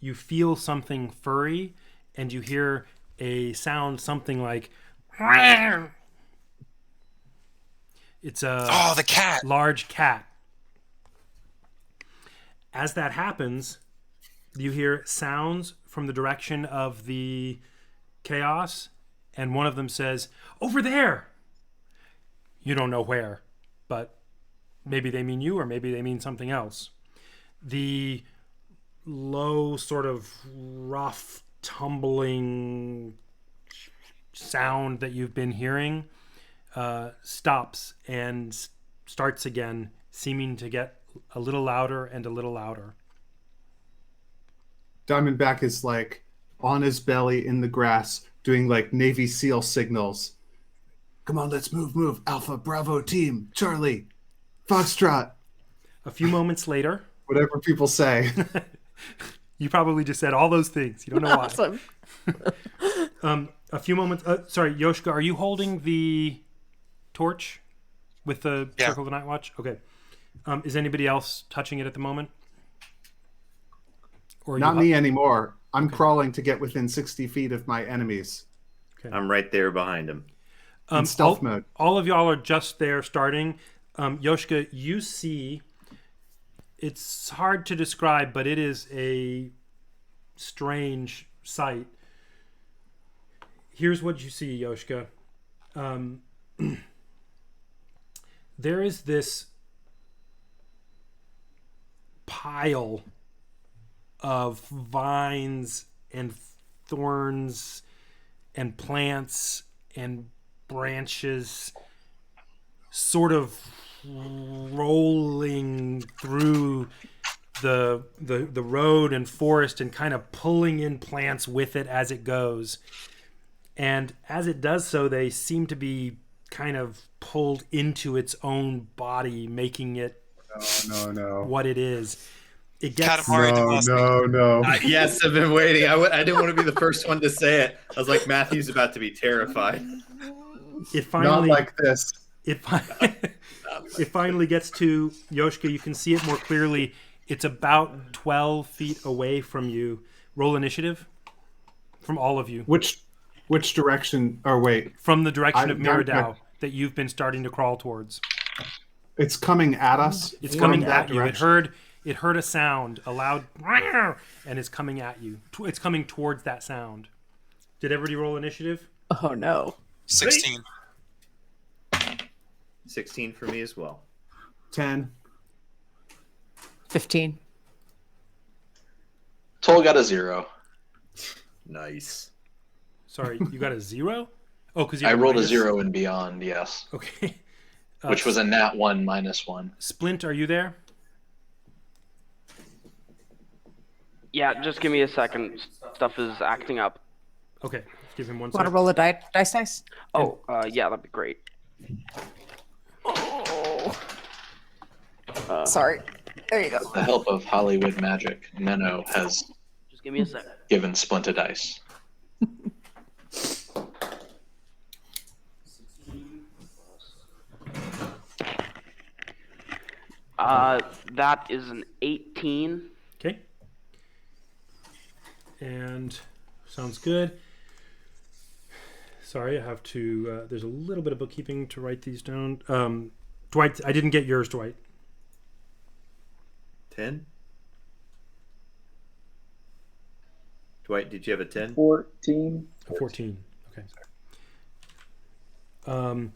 you feel something furry, and you hear a sound something like. It's a the cat. large cat. As that happens, you hear sounds from the direction of the chaos, and one of them says, "Over there!" You don't know where, but maybe they mean you, or maybe they mean something else. The low, sort of rough, tumbling sound that you've been hearing stops and starts again, seeming to get a little louder and a little louder. Diamondback is like on his belly in the grass doing like Navy SEAL signals. Come on, let's move. Alpha, Bravo team, Charlie, Foxtrot. A few moments later, whatever people say. You probably just said all those things. You don't know why. Awesome. A few moments. Sorry, Yoshka, are you holding the torch with the Circle of the Night Watch? Okay. Is anybody else touching it at the moment? Or Not me anymore. I'm crawling to get within 60 feet of my enemies. Okay. I'm right there behind him. In stealth mode. All of y'all are just there starting. Yoshka, you see, it's hard to describe, but it is a strange sight. Here's what you see, Yoshka. There is this pile of vines and thorns and plants and branches sort of rolling through the road and forest and kind of pulling in plants with it as it goes. And as it does so, they seem to be kind of pulled into its own body, making it what it is. It gets no. Yes, I've been waiting. I didn't want to be the first one to say it. I was like, Matthew's about to be terrified. It finally, not like this. It finally gets to Yoshka. You can see it more clearly. It's about 12 feet away from you. Roll initiative from all of you. Which direction? Or wait. From the direction of Miradau that you've been starting to crawl towards. It's coming at us. It's coming at you. It heard a sound, a loud, and it's coming at you. It's coming towards that sound. Did everybody roll initiative? Oh no. 16. 16 for me as well. 10. 15. Toll got a 0. Nice. Sorry, you got a 0? Oh, because I rolled a 0 and beyond. Yes. Okay. Which was a nat 1 minus 1. Splint, are you there? Yeah, just give me a second. Stuff is acting up. Okay, give him one Want to second. roll a dice? Oh, yeah, that'd be great. Oh. Sorry. There you go. With the help of Hollywood magic, Menno has Just give me a second. given Splint a dice. That is an 18. Okay. And sounds good. Sorry, I have to. There's a little bit of bookkeeping to write these down. Dwight, I didn't get yours, Dwight. 10? Dwight, did you have a 10? 14. A 14. Okay.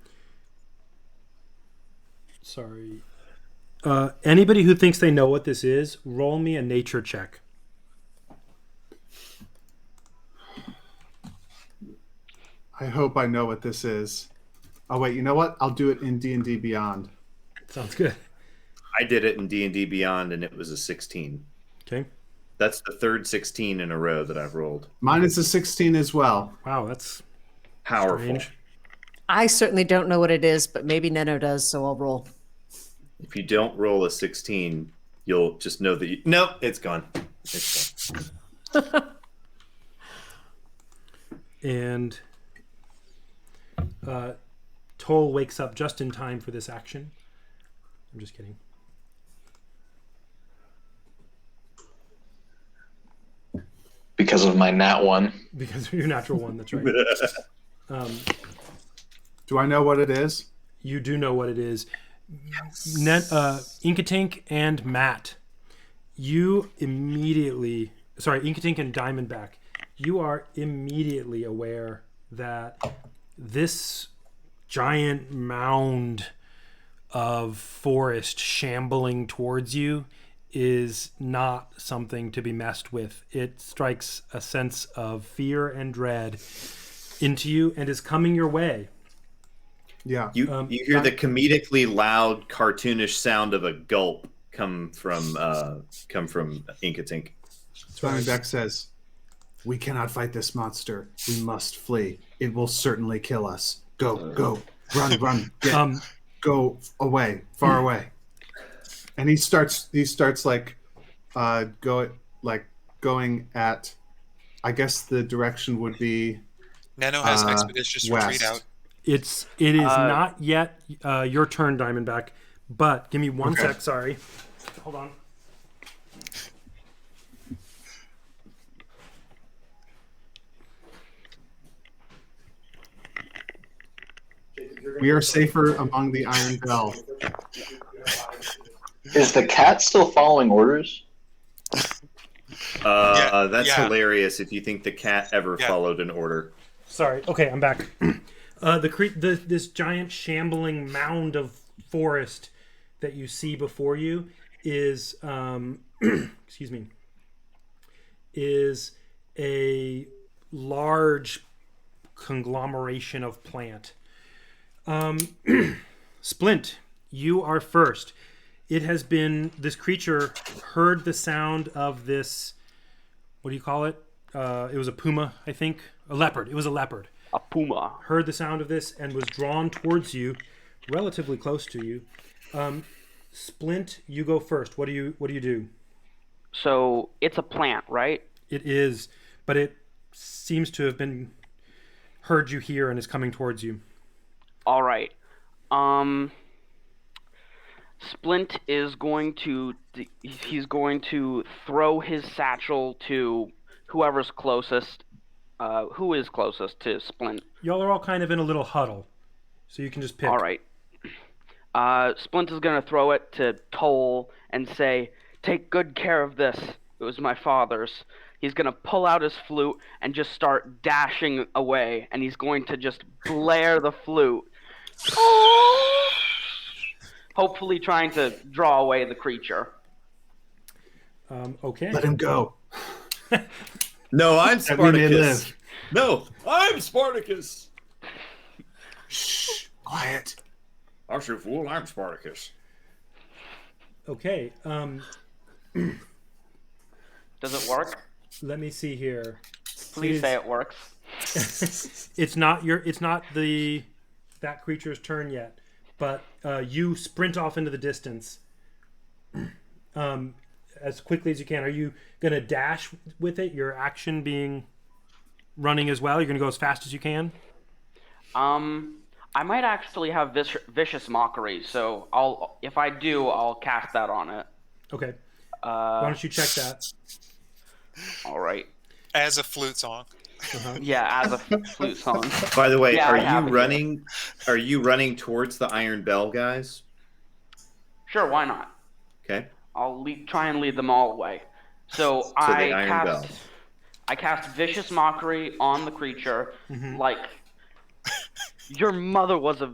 Sorry. Anybody who thinks they know what this is, roll me a nature check. I hope I know what this is. Oh wait, you know what? I'll do it in D&D Beyond. Sounds good. I did it in D&D Beyond, and it was a 16. Okay. That's the third 16 in a row that I've rolled. Mine is a 16 as well. Wow, that's Powerful. strange. I certainly don't know what it is, but maybe Neno does, so I'll roll. If you don't roll a 16, you'll just know that nope, it's gone. It's gone. And Toll wakes up just in time for this action. I'm just kidding. Because of my nat 1. Because of your natural one, that's right. Do I know what it is? You do know what it is. Inkatink and Matt, you immediately... Sorry, Inkatink and Diamondback, you are immediately aware that this giant mound of forest shambling towards you is not something to be messed with. It strikes a sense of fear and dread into you and is coming your way. Yeah. You hear the comedically loud, cartoonish sound of a gulp come from Inkatink. Diamondback says, "We cannot fight this monster. We must flee. It will certainly kill us. Go, run, go away, far away." And he starts going at, I guess the direction would be Nano has expeditious west. retreat out. It is not yet your turn, Diamondback, but give me one Okay. sec, sorry. Hold on. We are safer among the Iron Bell. Is the cat still following orders? That's yeah. hilarious if you think the cat ever followed an order. Sorry. Okay, I'm back. This giant shambling mound of forest that you see before you is excuse me, is a large conglomeration of plant. Splint, you are first. It has been, this creature heard the sound of this, what do you call it? It was a puma, I think. A leopard. It was a leopard. A puma. Heard the sound of this and was drawn towards you, relatively close to you. Splint, you go first. What do you do? So it's a plant, right? It is, but it seems to have been heard you here and is coming towards you. All right. Splint is going to throw his satchel to whoever's closest. Who is closest to Splint? Y'all are all kind of in a little huddle, so you can just pick. All right. Splint is going to throw it to Toll and say, "Take good care of this. It was my father's." He's going to pull out his flute and just start dashing away, and he's going to just blare the flute. Hopefully trying to draw away the creature. Okay. Let him go. No, I'm That we may Spartacus. live. No, I'm Spartacus. Shh, quiet. I'm your fool. I'm Spartacus. Okay. Does it work? Let me see here. Please say it works. It's not that creature's turn yet, but you sprint off into the distance as quickly as you can. Are you going to dash with it? Your action being running as well? You're going to go as fast as you can? I might actually have vicious mockery, so if I do, I'll cast that on it. Okay. Why don't you check that? All right. As a flute song. Yeah, as a flute song. By the way, Yeah, I are have you it running? Are you running towards the Iron Bell guys? Sure, why not? Okay. I'll try and lead them all away. So the Iron Bell. I cast vicious mockery on the creature, like your mother was a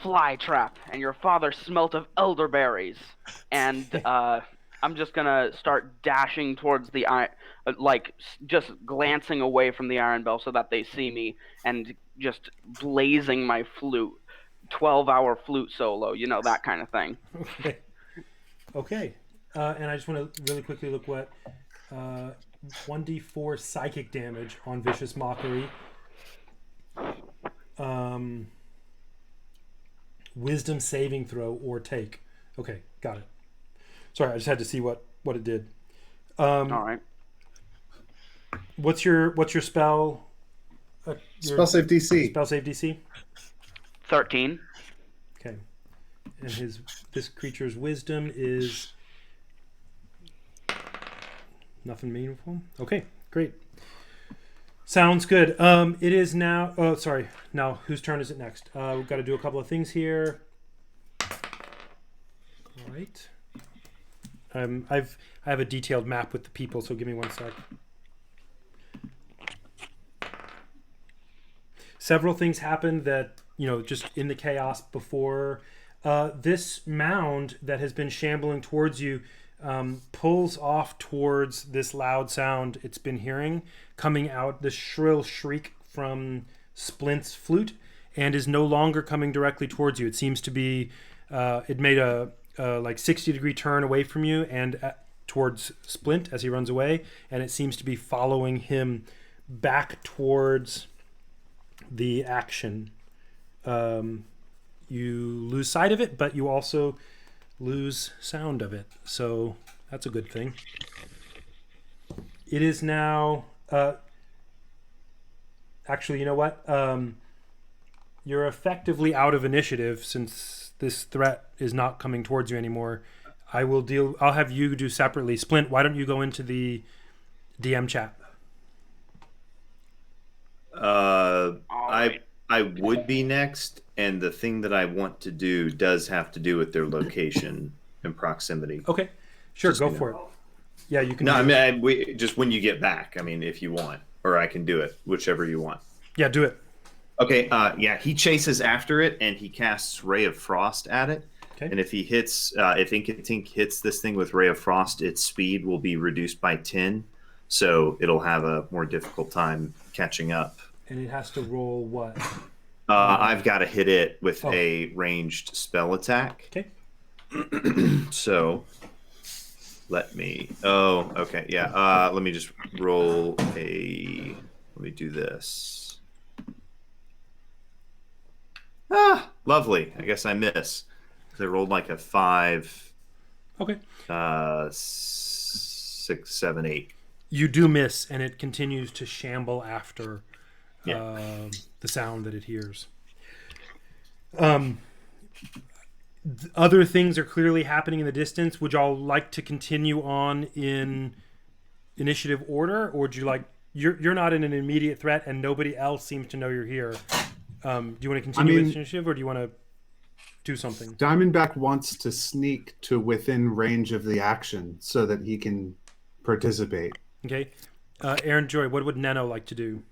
fly trap, and your father smelt of elderberries, and I'm just gonna start dashing towards the iron, just glancing away from the iron bell so that they see me, and just blazing my flute, 12-hour flute solo, that kind of thing. Okay. Okay. And I just want to really quickly look what 1d4 psychic damage on Vicious Mockery. Wisdom saving throw or take. Okay, got it. Sorry, I just had to see what it did. All right. What's your spell? Spell save DC. Spell save DC. 13. Okay, and this creature's wisdom is nothing meaningful. Okay, great. Sounds good. It is now. Oh, sorry. Now, whose turn is it next? We've got to do a couple of things here. All right. I have a detailed map with the people, so give me 1 sec. Several things happened that, just in the chaos before. This mound that has been shambling towards you pulls off towards this loud sound it's been hearing, coming out, this shrill shriek from Splint's flute, and is no longer coming directly towards you. It seems to be, it made a 60-degree turn away from you and towards Splint as he runs away, and it seems to be following him back towards the action. You lose sight of it, but you also lose sound of it, so that's a good thing. It is now actually, you know what, you're effectively out of initiative since this threat is not coming towards you anymore. I'll have you do separately. Splint, why don't you go into the DM chat? I would be next, and the thing that I want to do does have to do with their location and proximity. Okay, sure, go for it. Yeah, you can. No, I mean, just when you get back. I mean, if you want, or I can do it, whichever you want. Yeah, do it. Okay. Yeah, he chases after it, and he casts Ray of Frost at it. Okay. And if he hits, if Inkatink hits this thing with Ray of Frost, its speed will be reduced by 10, so it'll have a more difficult time catching up. And it has to roll what? I've got to hit it with a ranged spell attack. Okay. So let me. Oh, okay. Yeah. Let me just roll a. Let me do this. Lovely. I guess I miss. Because I rolled like a 5. Okay. 6, 7, 8. You do miss, and it continues to shamble after the sound that it hears. Other things are clearly happening in the distance. Would y'all like to continue on in initiative order, or would you like? You're not in an immediate threat, and nobody else seems to know you're here. Do you want to continue with initiative, or do you want to do something? Diamondback wants to sneak to within range of the action so that he can participate. Okay. Aaron Joy, what would Neno like to do?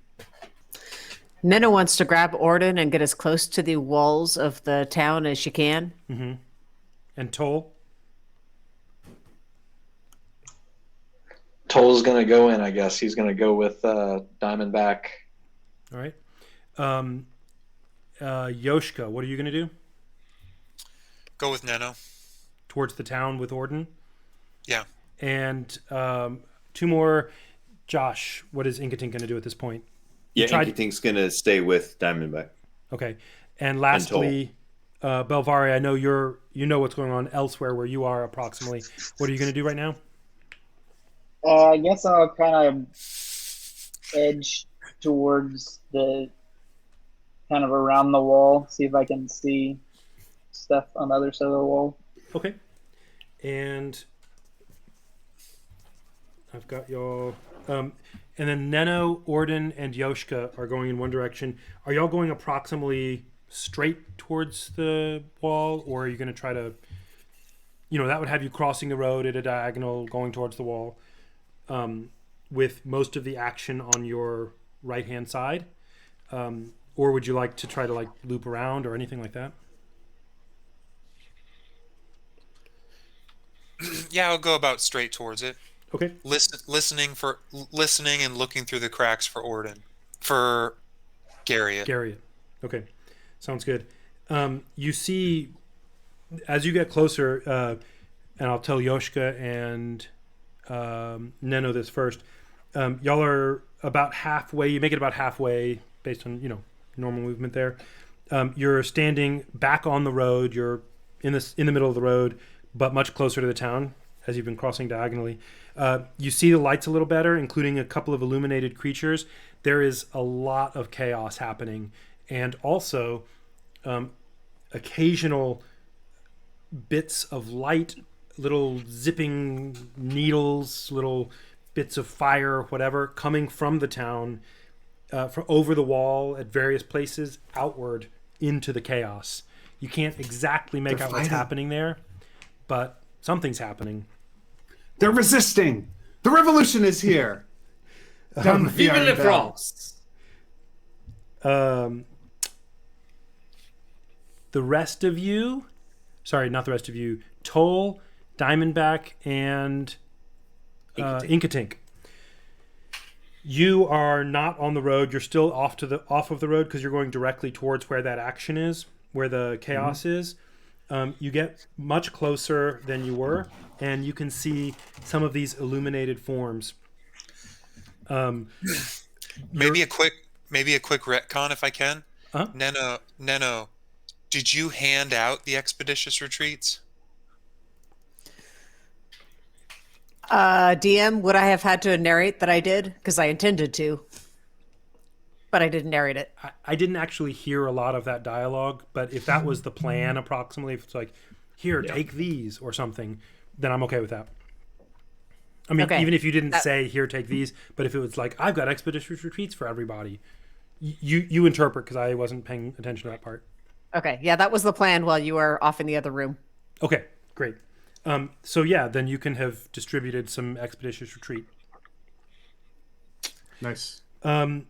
Nena wants to grab Orden and get as close to the walls of the town as she can. Mm-hmm. And Toll? Toll's going to go in, I guess. He's going to go with Diamondback. All right. Yoshka, what are you going to do? Go with Neno. Towards the town with Orden? Yeah. And 2 more. Josh, what is Inkatink going to do at this point? Yeah, Inkatink's going to stay with Diamondback. Okay. And lastly, Belvari, I know you know what's going on elsewhere where you are approximately. What are you going to do right now? I guess I'll kind of edge towards the kind of around the wall, see if I can see stuff on the other side of the wall. Okay. And I've got your... and then Neno, Orden, and Yoshka are going in one direction. Are y'all going approximately straight towards the wall, or are you going to try to... that would have you crossing the road at a diagonal, going towards the wall, with most of the action on your right-hand side? Or would you like to try to loop around or anything like that? Yeah, I'll go about straight towards it. Okay. Listening and looking through the cracks for Garriott. Garriott. Okay. Sounds good. You see, as you get closer, and I'll tell Yoshka and Neno this first. Y'all are about halfway. You make it about halfway based on normal movement there. You're standing back on the road. You're in the middle of the road, but much closer to the town as you've been crossing diagonally. You see the lights a little better, including a couple of illuminated creatures. There is a lot of chaos happening, and also occasional bits of light, little zipping needles, little bits of fire, whatever, coming from the town, from over the wall at various places, outward into the chaos. You can't exactly make out what's happening there, but something's happening. They're resisting. The revolution is here. Down the Vive la France! The rest of you, sorry, not the rest of you, Toll, Diamondback, and Inkatink. You are not on the road. You're still off of the road because you're going directly towards where that action is, where the chaos is. You get much closer than you were, and you can see some of these illuminated forms. Maybe a quick retcon if I can. Huh? Neno, did you hand out the expeditious retreats? DM, would I have had to narrate that I did? Because I intended to, but I didn't narrate it. I didn't actually hear a lot of that dialogue, but if that was the plan approximately, if it's like, here, take these or something, then I'm okay with that. I mean, even if you didn't say, here, take these, but if it was like, I've got expeditious retreats for everybody, you interpret, because I wasn't paying attention to that part. Okay, yeah, that was the plan while you were off in the other room. Okay, great. So yeah, then you can have distributed some expeditious retreat. Nice. Belvari.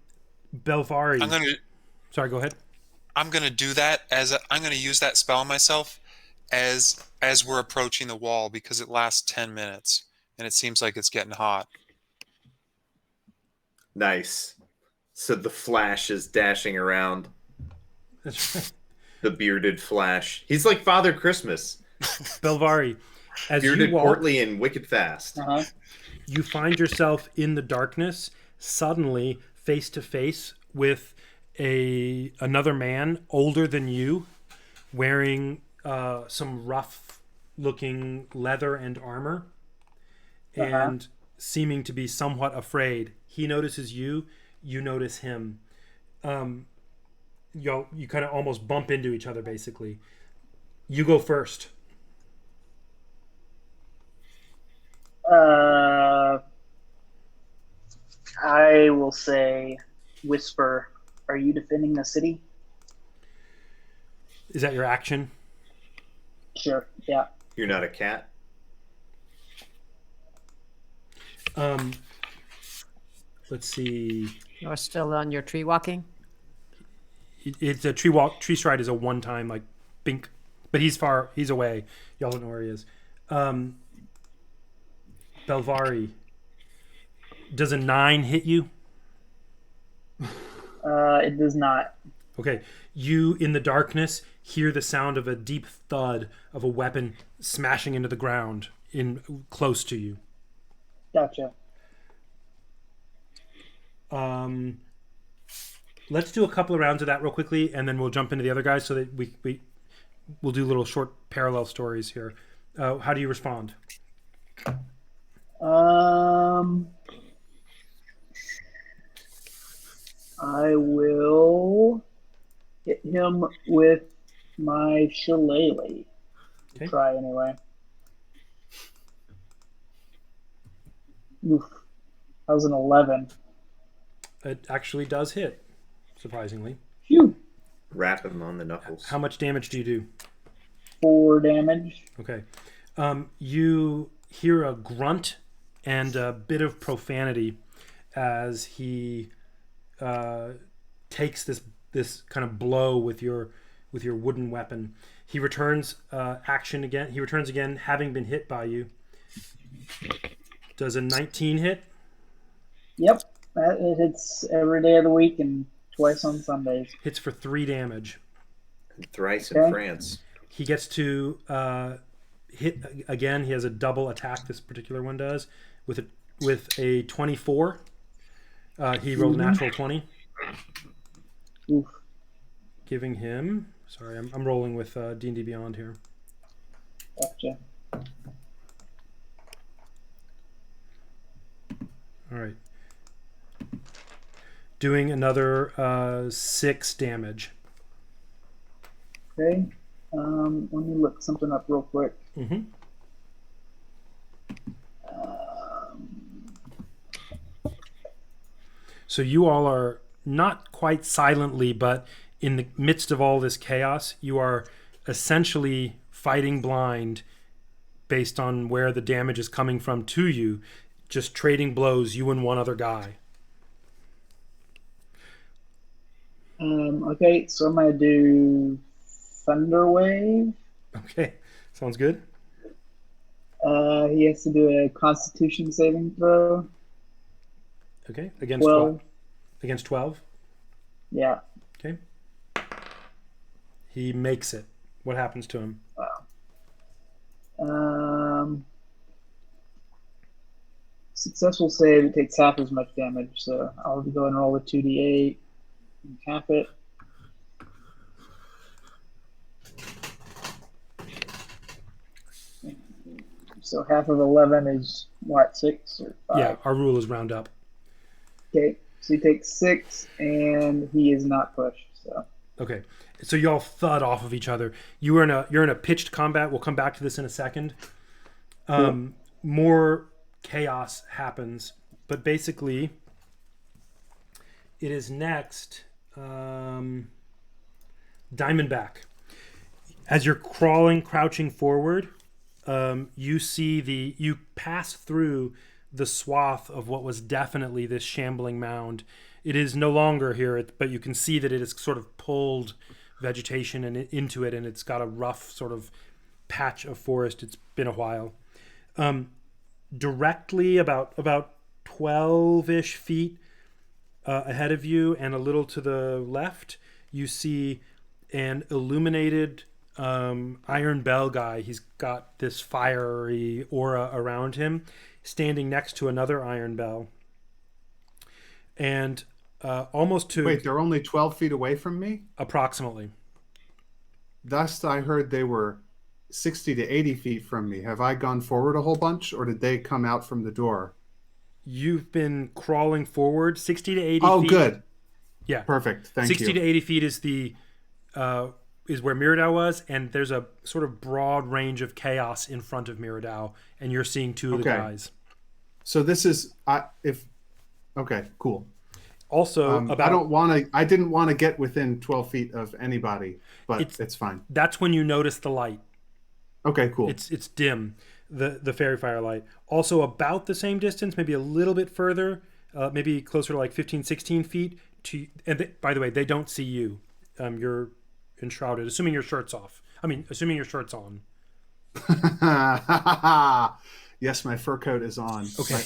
Sorry, go ahead. I'm gonna do that I'm gonna use that spell on myself as we're approaching the wall because it lasts 10 minutes and it seems like it's getting hot. Nice. So the Flash is dashing around. That's right. The bearded Flash. He's like Father Christmas. Belvari, as bearded, you walk, portly, and wicked fast. You find yourself in the darkness, suddenly face to face with another man older than you, wearing some rough-looking leather and armor, and seeming to be somewhat afraid. He notices you. You notice him. You kind of almost bump into each other, basically. You go first. I will say, whisper, are you defending the city? Is that your action? Sure, yeah. You're not a cat? Let's see. You're still on your tree walking? It's a tree stride is a one-time, like, bink. But he's away. Y'all don't know where he is. Belvari, does a 9 hit you? It does not. Okay. You, in the darkness, hear the sound of a deep thud of a weapon smashing into the ground close to you. Gotcha. Let's do a couple of rounds of that real quickly, and then we'll jump into the other guys so that we'll do little short parallel stories here. How do you respond? I will hit him with my shillelagh. Okay. Try anyway. Oof. That was an 11. It actually does hit, surprisingly. Phew. Wrap him on the knuckles. How much damage do you do? 4 damage. Okay. You hear a grunt and a bit of profanity as he takes this kind of blow with your wooden weapon. He returns action again. He returns again, having been hit by you, Does a 19 hit? Yep, it hits every day of the week and twice on Sundays. Hits for 3 damage. Thrice in Okay. France. He gets to hit again. He has a double attack. This particular one does with a 24. He rolled a natural 20, Oof. giving him. Sorry, I'm rolling with D&D Beyond here. Gotcha. All right. Doing another 6 damage. Okay. Let me look something up real quick. Mm-hmm. So you all are not quite silently, but in the midst of all this chaos, you are essentially fighting blind based on where the damage is coming from to you, just trading blows, you and one other guy. Okay, so I'm gonna do Thunder Wave. Okay, sounds good. He has to do a Constitution saving throw. Okay, against 12. Against 12. Yeah. Okay. He makes it. What happens to him? Successful save, it takes half as much damage, so I'll go and roll a 2d8 and half it. So half of 11 is what, 6 or 5? Yeah, our rule is round up. Okay, so he takes 6 and he is not pushed. So Okay, so you all thud off of each other. You're in a pitched combat. We'll come back to this in a second. More chaos happens, but basically, it is next. Diamondback. As you're crouching forward, you pass through the swath of what was definitely this shambling mound. It is no longer here, but you can see that it has sort of pulled vegetation into it, and it's got a rough sort of patch of forest. It's been a while. Directly about 12-ish feet ahead of you and a little to the left, you see an illuminated Iron Bell guy. He's got this fiery aura around him, standing next to another Iron Bell. And almost to... Wait, they're only 12 feet away from me? Approximately. Thus, I heard they were 60 to 80 feet from me. Have I gone forward a whole bunch, or did they come out from the door? You've been crawling forward 60 to 80 feet. Oh, good. Yeah. Perfect. Thank 60 you. to 80 feet is is where Miradau was, and there's a sort of broad range of chaos in front of Miradau, and you're seeing two of the guys. So this is okay, cool. Also, I didn't want to get within 12 feet of anybody, but it's fine. That's when you notice the light. Okay, cool. It's dim, the fairy fire light. Also about the same distance, maybe a little bit further, maybe closer to like 15, 16 feet. By the way, they don't see you. You're enshrouded, assuming your shirt's off. Assuming your shirt's on. Yes, my fur coat is on. Okay.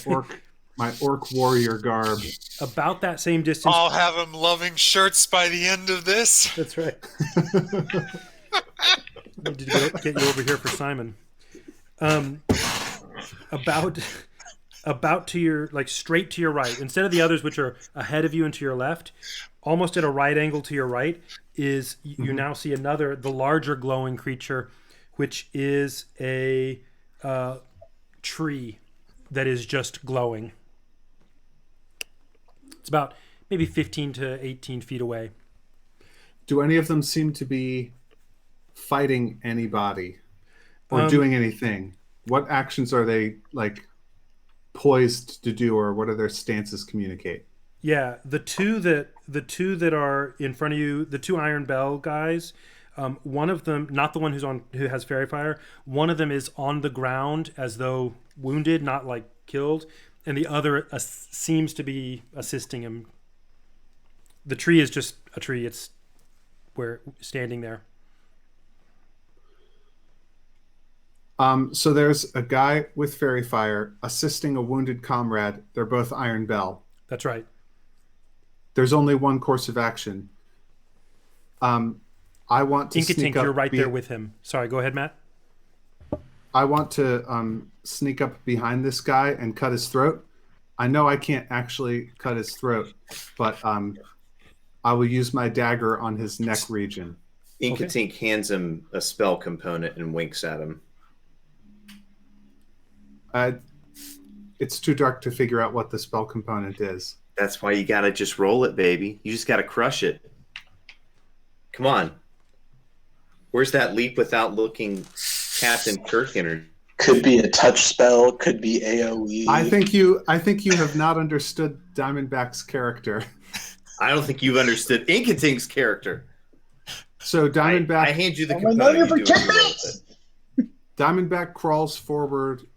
My orc warrior garb. About that same distance. I'll have them loving shirts by the end of this. That's right. Need to get you over here for Simon. About to your, like, straight to your right, instead of the others which are ahead of you and to your left, almost at a right angle to your right, is you now see the larger glowing creature, which is a tree that is just glowing. It's about maybe 15 to 18 feet away. Do any of them seem to be fighting anybody or doing anything? What actions are they, like, poised to do, or what do their stances communicate? Yeah, the two that are in front of you, the two Iron Bell guys, one of them, not the one who has fairy fire, one of them is on the ground as though wounded, not like killed, and the other seems to be assisting him. The tree is just a tree. It's standing there. So there's a guy with fairy fire assisting a wounded comrade. They're both Iron Bell. That's right. There's only one course of action. I want to sneak Inkatink, up. you're right there with him. Sorry, go ahead, Matt. I want to sneak up behind this guy and cut his throat. I know I can't actually cut his throat, but I will use my dagger on his neck region. Inkatink hands him a spell component and winks at him. It's too dark to figure out what the spell component is. That's why you gotta just roll it, baby. You just gotta crush it. Come on. Where's that leap without looking Captain Kirk energy? Could be a touch spell. Could be AOE. I think you have not understood Diamondback's character. I don't think you've understood Inkatink's character. So Diamondback, I hand you the component. You do what you will with it. Diamondback crawls forward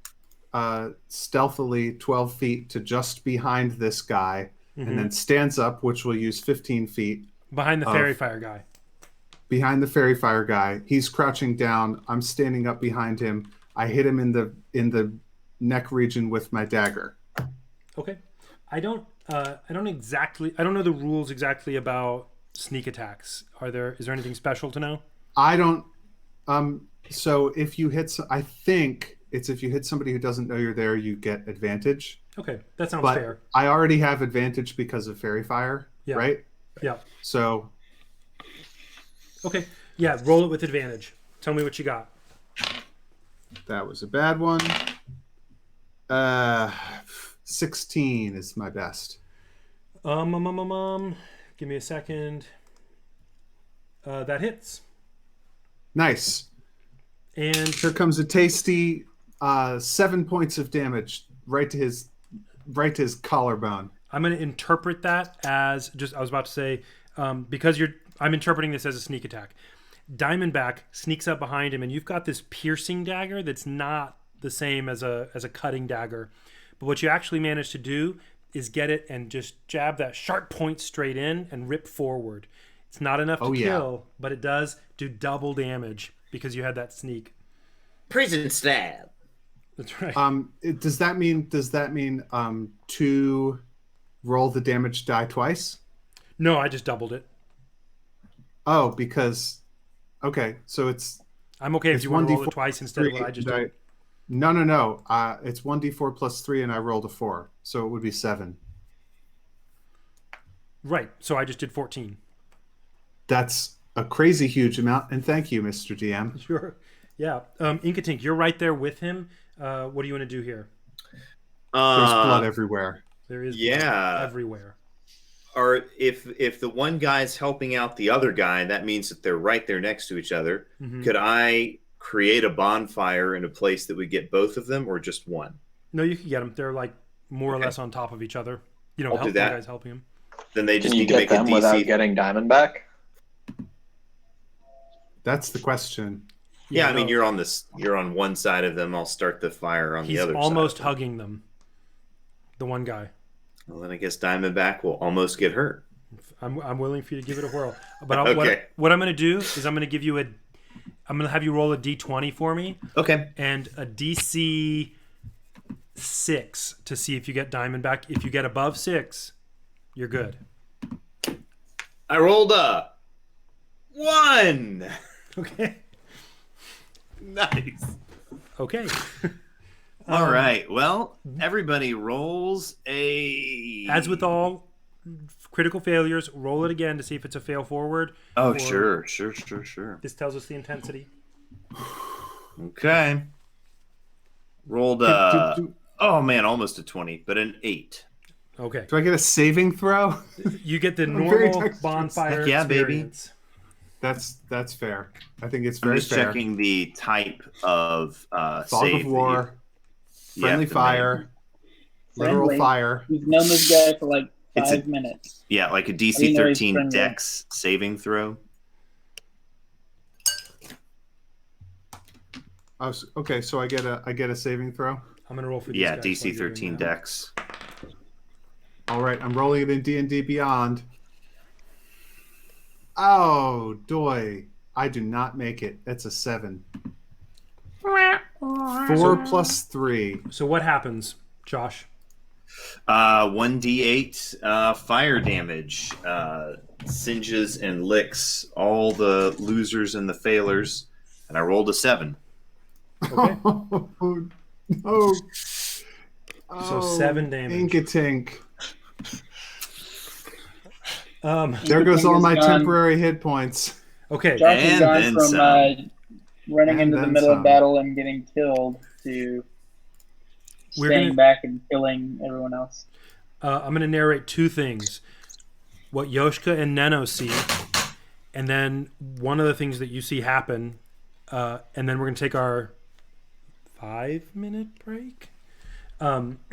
stealthily 12 feet to just behind this guy, and then stands up, which will use 15 feet. Behind the fairy fire guy. Behind the fairy fire guy. He's crouching down. I'm standing up behind him. I hit him in the neck region with my dagger. Okay. I don't know the rules exactly about sneak attacks. Is there anything special to know? I don't. So if you hit, I think it's if you hit somebody who doesn't know you're there, you get advantage. Okay, that sounds but fair. I already have advantage because of fairy fire, right? Yeah. So. Okay. Yeah, roll it with advantage. Tell me what you got. That was a bad one. 16 is my best. Give me a second. That hits. Nice. And here comes a tasty 7 points of damage right to his collarbone. I'm going to interpret that as I was about to say, because I'm interpreting this as a sneak attack. Diamondback sneaks up behind him, and you've got this piercing dagger that's not the same as a cutting dagger. But what you actually managed to do is get it and just jab that sharp point straight in and rip forward. It's not enough to kill, but it does do double damage because you had that sneak. Prison stab. That's right. Does that mean to roll the damage die twice? No, I just doubled it. Oh, because okay, so it's. I'm okay if you want to roll it twice instead of what I just did. No. It's 1d4 plus 3, and I rolled a 4, so it would be 7. Right. So I just did 14. That's a crazy huge amount, and thank you, Mr. DM. Sure. Yeah. Inkatink, you're right there with him. What do you want to do here? There's blood everywhere. There is blood everywhere. Or if the one guy's helping out the other guy, that means that they're right there next to each other. Mm-hmm. Could I create a bonfire in a place that would get both of them, or just one? No, you can get them. They're like more or less on top of each other. You know, I'll do that. The guys helping him. Then they just Can you need to get make them a DC without getting Diamondback? That's the question. Yeah, I mean, you're on one side of them. I'll start the fire on the other side. He's almost hugging them. The one guy. Well, then I guess Diamondback will almost get hurt. I'm willing for you to give it a whirl. But okay. What I'm going to do is I'm going to have you roll a d20 for me. Okay. And a DC 6 to see if you get Diamondback. If you get above 6, you're good. I rolled a 1. Okay. Nice. Okay. All right. Well, everybody rolls a. As with all critical failures, roll it again to see if it's a fail forward. Oh, sure. This tells us the intensity. Okay. Rolled oh man, almost a 20, but an 8. Okay. Do I get a saving throw? You get the normal bonfire experience. Baby. That's fair. I think it's very fair. I'm just checking the type of fog of war, friendly fire, literal fire. We've known this guy for like 5 minutes. Yeah, like a DC 13 Dex saving throw. Oh, okay, so I get a saving throw. I'm gonna roll for these yeah, guys DC 13 Dex. All right, I'm rolling it in D&D Beyond. Oh, doy. I do not make it. That's a 7. 4 plus 3. So what happens, Josh? 1d8 fire damage. Singes and licks all the losers and the failures. And I rolled a 7. Okay. Oh, no. So 7 damage. Ink-a-tink. Um, There goes all is my gone. temporary hit points. okay. Josh has And gone then from some. running And into the then middle some. of battle and getting killed to We're staying gonna- back and killing everyone else. I'm going to narrate 2 things. What Yoshka and Neno see, and then one of the things that you see happen, and then we're going to take our 5-minute break. Yoshka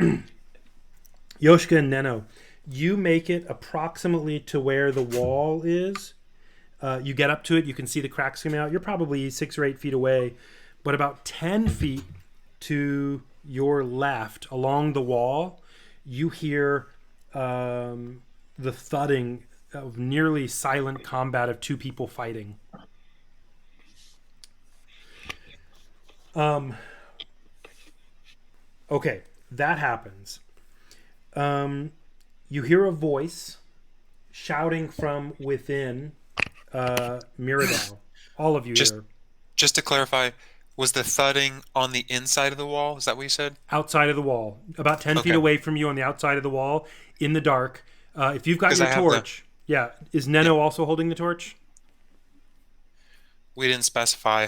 and Neno, you make it approximately to where the wall is. You get up to it, you can see the cracks coming out. You're probably 6 or 8 feet away, but about 10 feet to your left along the wall, you hear the thudding of nearly silent combat of 2 people fighting. Okay, that happens. You hear a voice shouting from within Miradau. All of you hear. Just to clarify, was the thudding on the inside of the wall? Is that what you said? Outside of the wall, about 10 feet Okay. away from you on the outside of the wall, in the dark. If you've got 'Cause your I have the- torch, yeah. Is Neno also holding the torch? We didn't specify.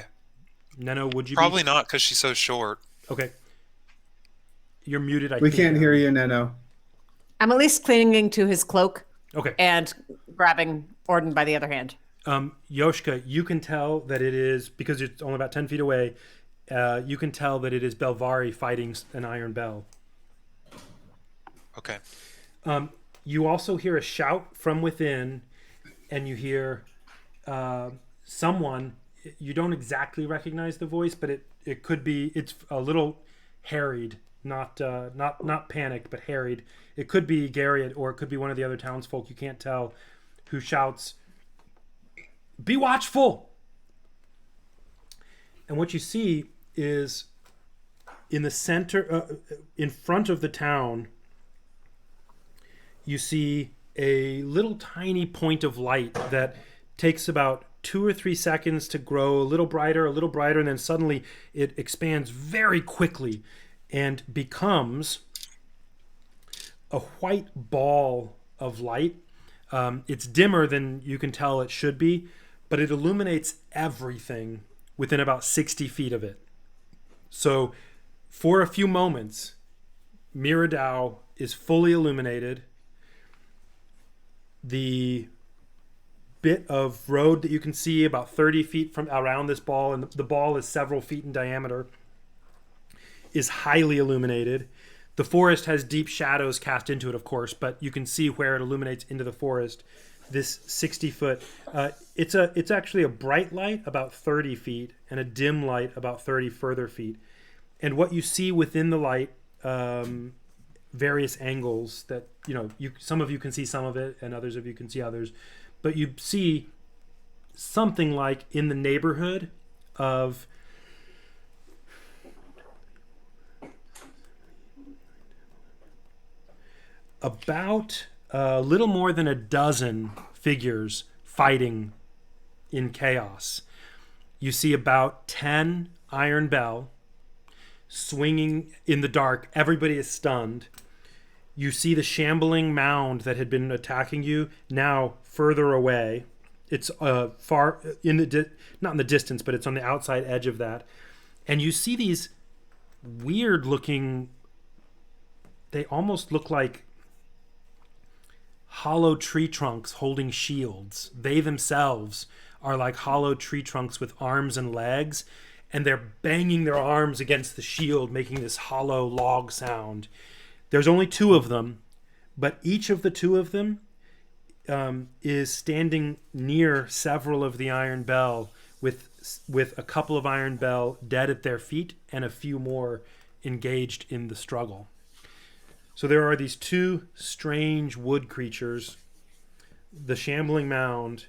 Neno, would you Probably be? not because she's so short. Okay. You're muted, I We think. can't hear Aaron. you, Neno. I'm at least clinging to his cloak Okay. and grabbing Orden by the other hand. Yoshka, you can tell that it is, because it's only about 10 feet away, you can tell that it is Belvari fighting an Iron Bell. Okay. You also hear a shout from within, and you hear someone. You don't exactly recognize the voice, but it could be. It's a little harried, not panicked, but harried. It could be Garriott, or it could be one of the other townsfolk. You can't tell, who shouts, "Be watchful!" And what you see is in the center, in front of the town, you see a little tiny point of light that takes about 2 or 3 seconds to grow a little brighter, and then suddenly it expands very quickly and becomes a white ball of light. It's dimmer than you can tell it should be, but it illuminates everything within about 60 feet of it. So for a few moments, Miradau is fully illuminated. The bit of road that you can see about 30 feet from around this ball, and the ball is several feet in diameter, is highly illuminated. The forest has deep shadows cast into it, of course, but you can see where it illuminates into the forest. This 60-foot, it's actually a bright light about 30 feet and a dim light about 30 further feet. And what you see within the light, various angles that, some of you can see some of it and others of you can see others, but you see something like in the neighborhood of about a little more than a dozen figures fighting in chaos. You see about 10 Iron Bell swinging in the dark. Everybody is stunned. You see the shambling mound that had been attacking you now further away. It's far in the not in the distance, but it's on the outside edge of that. And you see these weird looking, they almost look like hollow tree trunks holding shields. They themselves are like hollow tree trunks with arms and legs, and they're banging their arms against the shield, making this hollow log sound. There's only 2 of them, but each of the 2 of them is standing near several of the Iron Bell, with a couple of Iron Bell dead at their feet and a few more engaged in the struggle. So there are these 2 strange wood creatures, the shambling mound,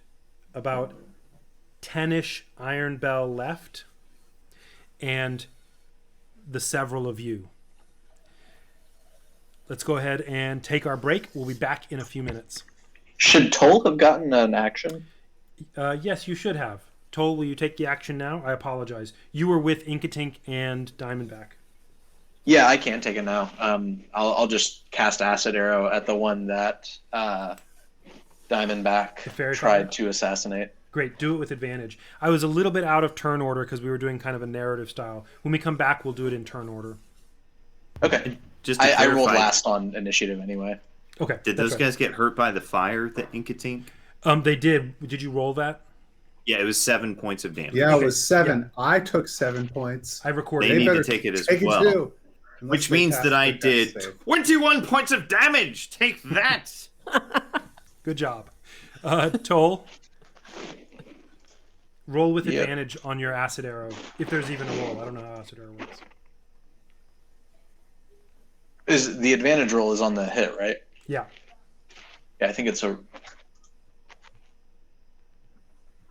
about 10-ish Iron Bell left, and the several of you. Let's go ahead and take our break. We'll be back in a few minutes. Should Toll have gotten an action? Yes, you should have. Toll, will you take the action now? I apologize. You were with Inkatink and Diamondback. Yeah, I can take it now. I'll just cast Acid Arrow at the one that Diamondback fairy tried fire? to assassinate. Great, do it with advantage. I was a little bit out of turn order because we were doing kind of a narrative style. When we come back, we'll do it in turn order. Okay. Just to I rolled clarify, last on initiative anyway. Okay. did that's those right. guys get hurt by the fire, the Inkatink? They did. Did you roll that? Yeah, it was 7 points of damage. Yeah, Okay, it was 7. I took 7 points. I recorded. They it. need to better take it as take well. It too, unless Which they means pass that I the did death save. 21 points of damage. Take that. Good job. Toll, roll with Yep. advantage on your acid arrow. If there's even a roll. I don't know how acid arrow works. Is the advantage roll is on the hit, right? Yeah. Yeah, I think it's a.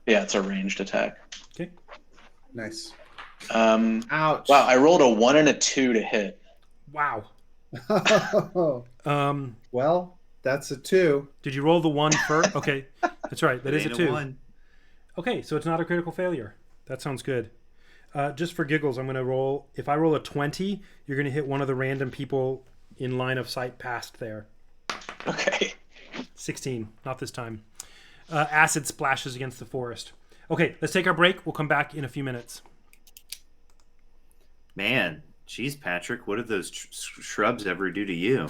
Yeah, it's a ranged attack. Okay. Nice. Ouch. Wow, I rolled a 1 and a 2 to hit. Wow. Well, that's a 2. Did you roll the 1 first? Okay. That's right. That It is a ain't 2. 1. Okay, so it's not a critical failure. That sounds good. Just for giggles, I'm going to roll. If I roll a 20, you're going to hit one of the random people in line of sight past there. Okay. 16. Not this time. Acid splashes against the forest. Okay, let's take our break. We'll come back in a few minutes. Man, geez, Patrick, what did those shrubs ever do to you?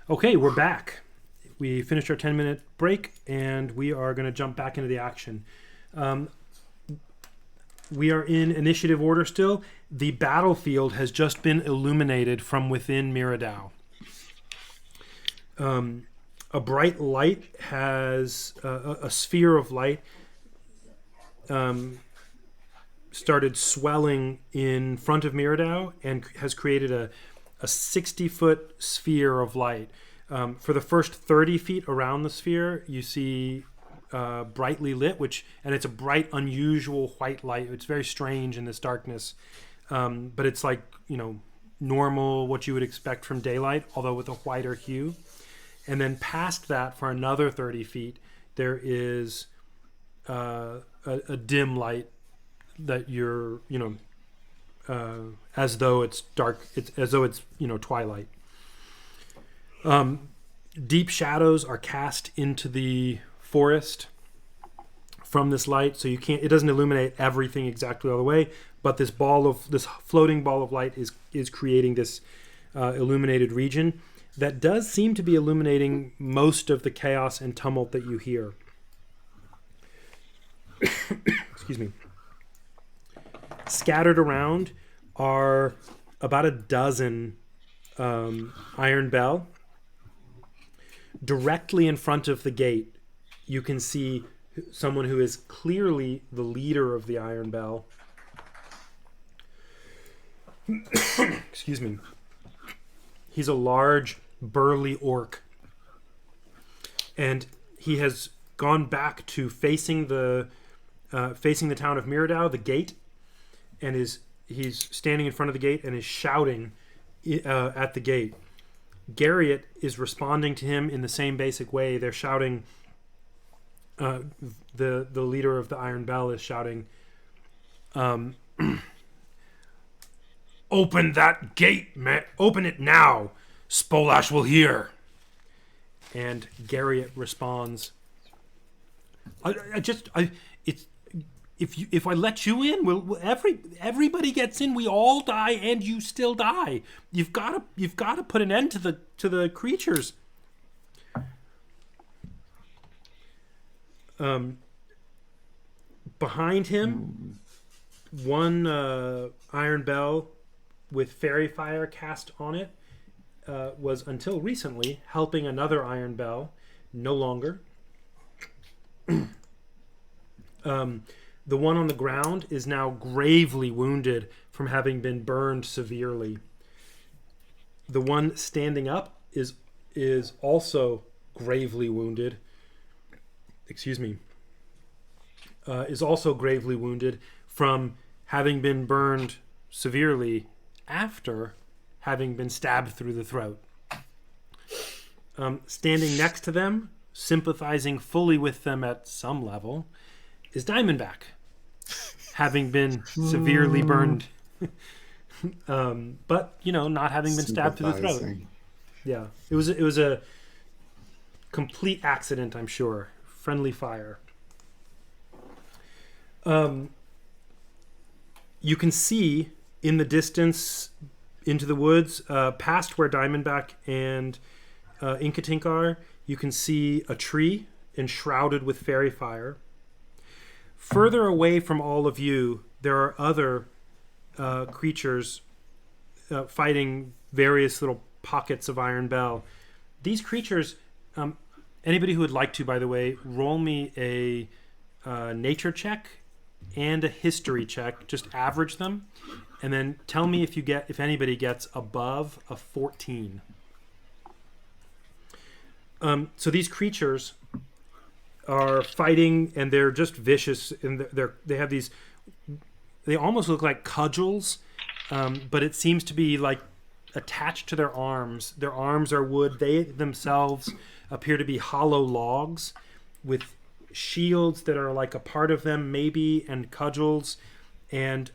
Okay, we're back. We finished our 10-minute break, and we are going to jump back into the action. We are in initiative order still. The battlefield has just been illuminated from within Miradau. A bright light has a sphere of light started swelling in front of Miradau and has created a 60-foot sphere of light. For the first 30 feet around the sphere, you see brightly lit, and it's a bright, unusual white light. It's very strange in this darkness, but it's like, normal, what you would expect from daylight, although with a whiter hue. And then past that, for another 30 feet, there is a dim light that you're, as though it's dark, as though it's, twilight. Deep shadows are cast into the forest from this light, so it doesn't illuminate everything exactly all the way, but this floating ball of light is creating this illuminated region that does seem to be illuminating most of the chaos and tumult that you hear. Excuse me. Scattered around are about a dozen iron bell. Directly in front of the gate, you can see someone who is clearly the leader of the iron bell. Excuse me. He's a large, burly orc, and he has gone back to facing the town of Miradau, the gate, and he's standing in front of the gate and is shouting at the gate. Garriott is responding to him in the same basic way. They're shouting. The leader of the Iron Bell is shouting, "Open that gate, man! Open it now! Spolash will hear." And Garriott responds, If I let you in, everybody gets in. We all die, and you still die. You've got to put an end to the creatures. Behind him, one iron bell with fairy fire cast on it was until recently helping another iron bell. No longer. The one on the ground is now gravely wounded from having been burned severely. The one standing up is also gravely wounded. Excuse me. Is also gravely wounded from having been burned severely after having been stabbed through the throat. Standing next to them, sympathizing fully with them at some level, is Diamondback, having been severely burned, but not having been stabbed through the throat. Yeah, it was a complete accident, I'm sure. Friendly fire. You can see in the distance into the woods, past where Diamondback and Inkatink are, you can see a tree enshrouded with fairy fire. Further away from all of you, there are other creatures fighting various little pockets of Iron Bell. These creatures, anybody who would like to, by the way, roll me a nature check and a history check. Just average them, and then tell me if anybody gets above a 14. So these creatures are fighting, and they're just vicious, and they have these. They almost look like cudgels, but it seems to be like attached to their arms. Their arms are wood. They themselves appear to be hollow logs with shields that are like a part of them, maybe, and cudgels, and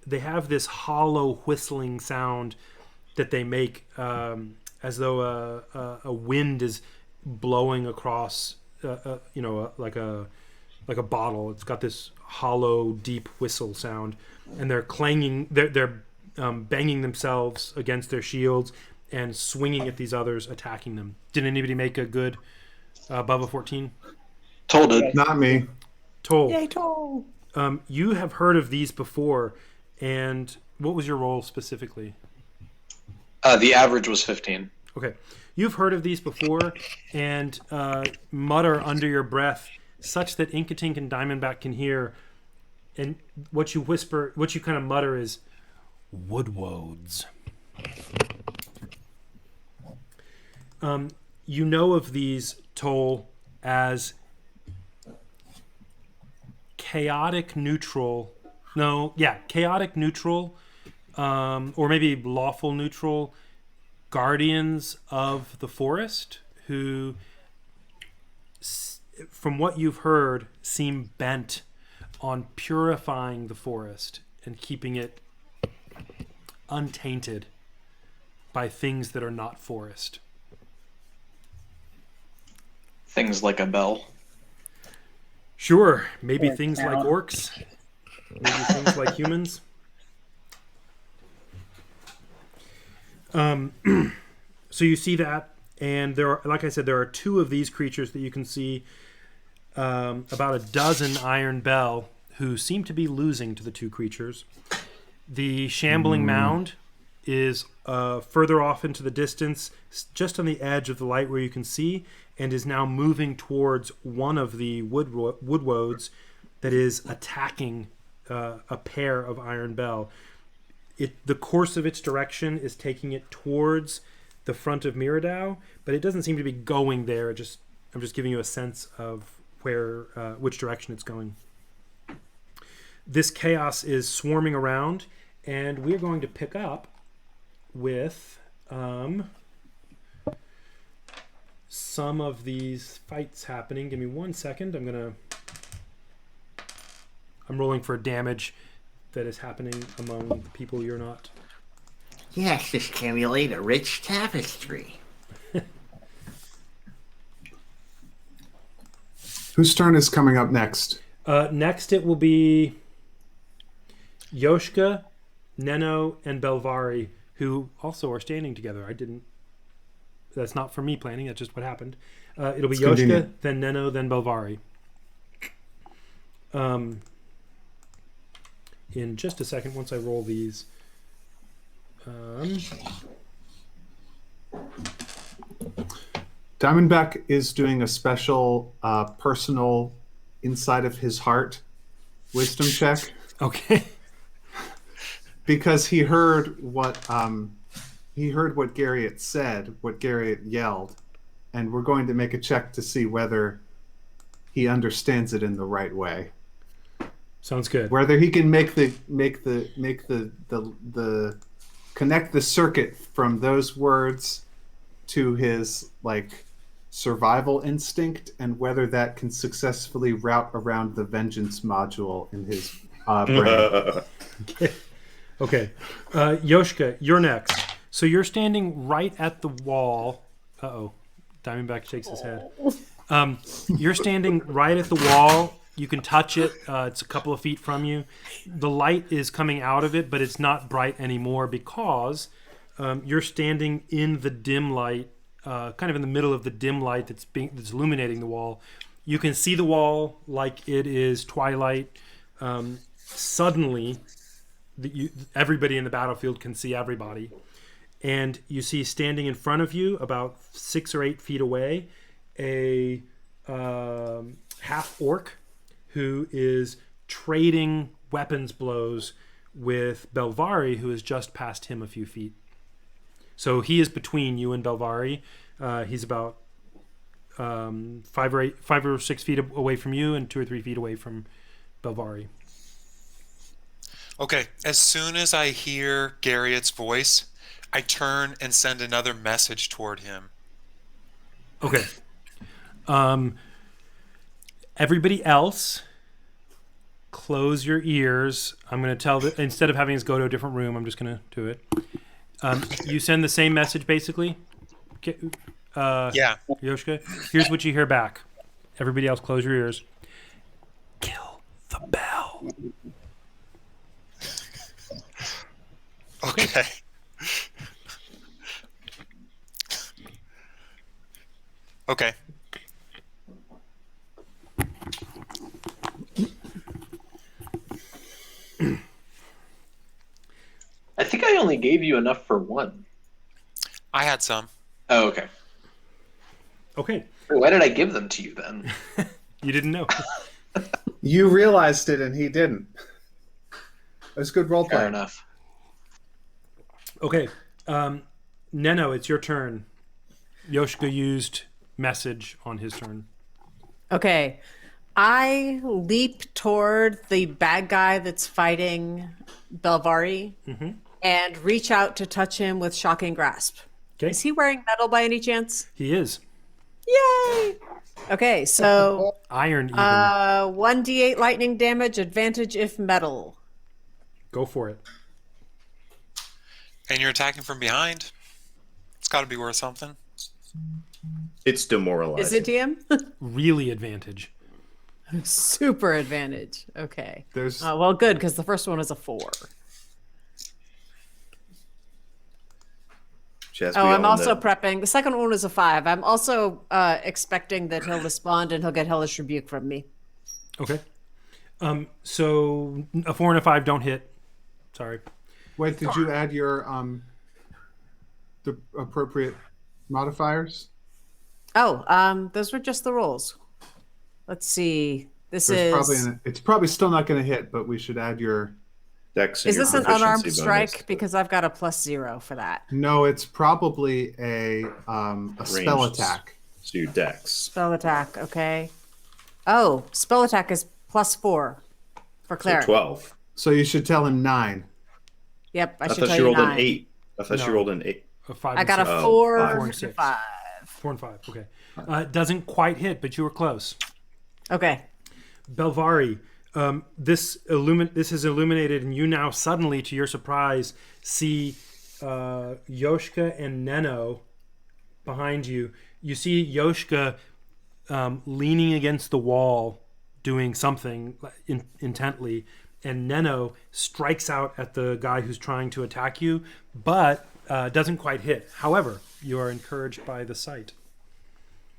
they have this hollow whistling sound that they make, as though a wind is blowing across, like a bottle. It's got this hollow, deep whistle sound, and they're clanging. They're banging themselves against their shields, and swinging at these others, attacking them. Did anybody make a good above a 14? Told it. Not me. Toll. Yay, Toll! You have heard of these before, and what was your role specifically? The average was 15. Okay. You've heard of these before, and mutter under your breath, such that Inkatink and Diamondback can hear. And what you whisper, what you kind of mutter is, Woodwoads. You know of these, Toll, as chaotic neutral, or maybe lawful neutral guardians of the forest who, from what you've heard, seem bent on purifying the forest and keeping it untainted by things that are not forest. Things like a bell. Sure, maybe Or things town. like orcs, maybe things like humans. So you see that, and there are, like I said, there are 2 of these creatures that you can see. About a dozen Iron Bell who seem to be losing to the 2 creatures. The shambling mound is further off into the distance, just on the edge of the light where you can see, and is now moving towards one of the woodwoads that is attacking a pair of Iron Bell. The course of its direction is taking it towards the front of Miradau, but it doesn't seem to be going there. I'm just giving you a sense of which direction it's going. This chaos is swarming around, and we're going to pick up with some of these fights happening. Give me 1 second. I'm rolling for damage that is happening among the people you're not. Yes, to stimulate a rich tapestry. Whose turn is coming up next? Next, it will be Yoshka, Neno, and Belvari, who also are standing together. That's not for me planning. That's just what happened. It'll be It's Yoshka, convenient. then Neno, then Belvari. In just a second, once I roll these. Diamondback is doing a special personal inside of his heart wisdom check Okay. because he heard what Garriott said, what Garriott yelled, and we're going to make a check to see whether he understands it in the right way. Sounds good. Whether he can make the connect the circuit from those words to his survival instinct, and whether that can successfully route around the vengeance module in his brain. Okay. Yoshka, you're next. So you're standing right at the wall. Uh-oh. Diamondback shakes his head. You're standing right at the wall. You can touch it. It's a couple of feet from you. The light is coming out of it, but it's not bright anymore because you're standing in the dim light, kind of in the middle of the dim light that's illuminating the wall. You can see the wall like it is twilight. Suddenly, everybody in the battlefield can see everybody. And you see standing in front of you, about 6 or 8 feet away, a half-orc who is trading weapons blows with Belvari, who has just passed him a few feet. So he is between you and Belvari. He's about 5 or 6 feet away from you and 2 or 3 feet away from Belvari. Okay, as soon as I hear Garriott's voice, I turn and send another message toward him. Okay. Everybody else, close your ears. I'm going to tell instead of having us go to a different room, I'm just going to do it. You send the same message, basically. Yeah. Yoshka, here's what you hear back. Everybody else, close your ears. Kill the bell. Okay. Okay. I think I only gave you enough for one. I had some. Oh, okay. Okay. Why did I give them to you then? You didn't know. You realized it and he didn't. It was good role Fair play. enough. Okay. Neno, it's your turn. Yoshka used message on his turn. Okay. I leap toward the bad guy that's fighting Belvari and reach out to touch him with shocking grasp. Okay. Is he wearing metal by any chance? He is. Yay! Okay, so Iron even. 1d8 lightning damage, advantage if metal. Go for it. And you're attacking from behind. It's got to be worth something. It's demoralizing. Is it DM? Really advantage. Super advantage. Okay. There's Well, good, because the first one is a 4. As Oh, we I'm all also know. prepping. The second one is a 5. I'm also expecting that he'll respond and he'll get hellish rebuke from me. Okay. So a 4 and a 5 don't hit. Sorry. Wait, did you add your the appropriate modifiers? Oh, those were just the rolls. Let's see. This It's probably still not going to hit, but we should add your. Dex and Is your this an proficiency unarmed bonus. strike? Because I've got a +0 for that. No, it's probably a spell Ranged. attack. So your dex. Spell attack, okay. Oh, spell attack is +4 for So cleric. 12. So you should tell him 9. Yep, I I should thought tell she you rolled 9. an 8. I thought she No. rolled an 8. A 5 I and got a 6. 4 5 and and 6. 5. 4 and 5. Okay. Doesn't quite hit, but you were close. Okay. Belvari, this is illuminated, and you now suddenly, to your surprise, see Yoshka and Neno behind you. You see Yoshka leaning against the wall, doing something intently, and Neno strikes out at the guy who's trying to attack you, but doesn't quite hit. However, you are encouraged by the sight.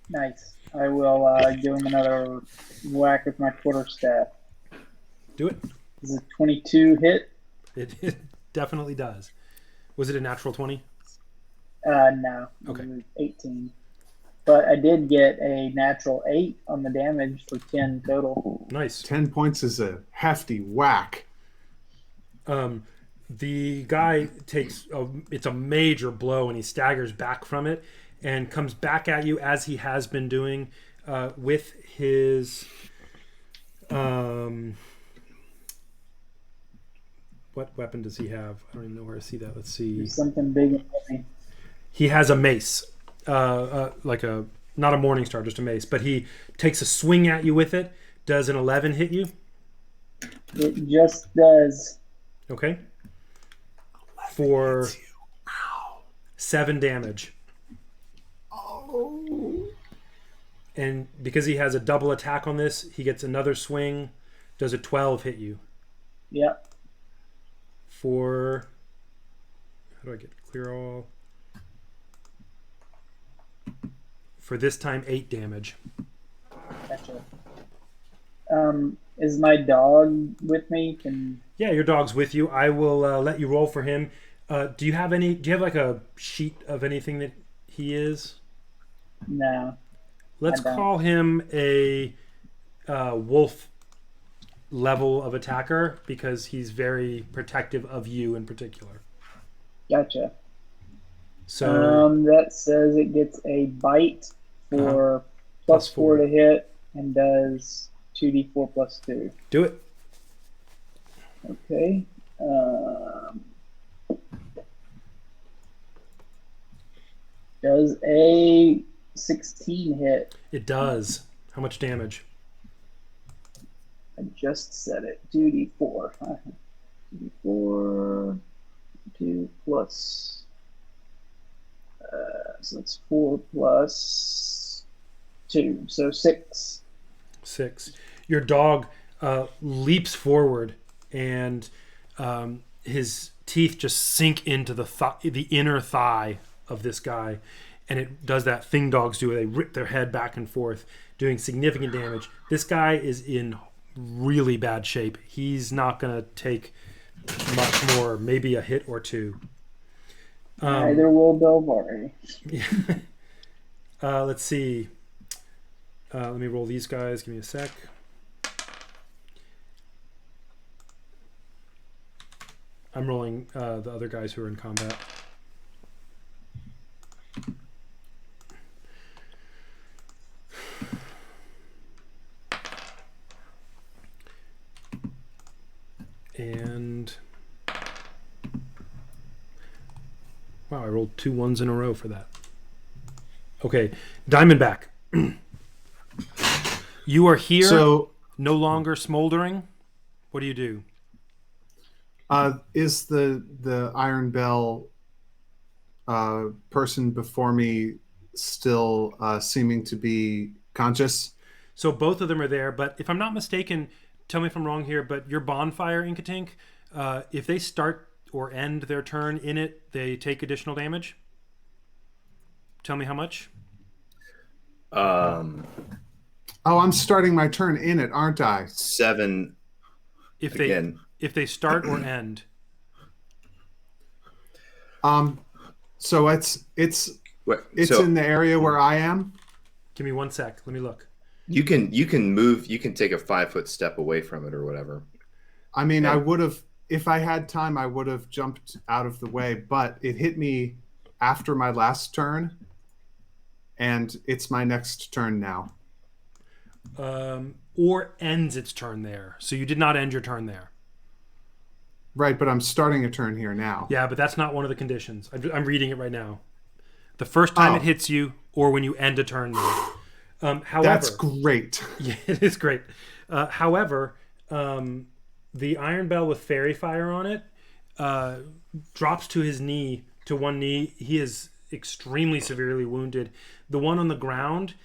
Nice. I will give him another whack with my quarterstaff. Do it. Is it 22 hit? It definitely does. Was it a natural 20? No. Okay. It was 18. But I did get a natural 8 on the damage for 10 total. Nice. 10 points is a hefty whack. The guy takes it's a major blow, and he staggers back from it and comes back at you as he has been doing with his what weapon does he have? I don't even know where to see that. Let's see. There's something big and heavy. He has a mace, like a not a morning star, just a mace. But he takes a swing at you with it. Does an 11 hit you? It just does. Okay. For 7 damage. Oh. And because he has a double attack on this, he gets another swing. Does a 12 hit you? Yep. For how do I get clear all? For this time, 8 damage. Gotcha. Is my dog with me? Yeah, your dog's with you. I will let you roll for him. Do you have like a sheet of anything that he is? No. Let's I don't. call him a wolf level of attacker because he's very protective of you in particular. Gotcha. So that says it gets a bite for Plus +4 4. to hit and does 2d4 plus 2. do it. Okay. Does a 16 hit? It does. How much damage? I just said it. 2d4. 2d4. 2 plus. So that's 4 plus 2. So 6. 6. Your dog leaps forward, and his teeth just sink into the inner thigh of this guy, and it does that thing dogs do. They rip their head back and forth, doing significant damage. This guy is in really bad shape. He's not going to take much more, maybe a hit or two. Neither will Belvari. Let's see. Let me roll these guys. Give me a sec. I'm rolling the other guys who are in combat. And wow, I rolled 2 1s in a row for that. Okay, Diamondback. You are here, So, no longer smoldering. What do you do? is the Iron Bell person before me still seeming to be conscious? So both of them are there, but if I'm not mistaken, tell me if I'm wrong here, but your bonfire, Inkatink, if they start or end their turn in it, they take additional damage? Tell me how much? Oh, I'm starting my turn in it, aren't I? 7 If again. if they start or end. So it's So in the area where I am. Give me 1 sec. Let me look. you can move. You can take a 5-foot step away from it or whatever. I mean, Yeah. I would have, if I had time, I would have jumped out of the way, but it hit me after my last turn, and it's my next turn now. Or ends its turn there. So you did not end your turn there. Right, but I'm starting a turn here now. Yeah, but that's not one of the conditions. I'm reading it right now. The first time it hits you, or when you end a turn there. However, that's great. Yeah, it is great. However, the Iron Bell with Fairy Fire on it drops to his knee, to one knee. He is extremely severely wounded. The one on the ground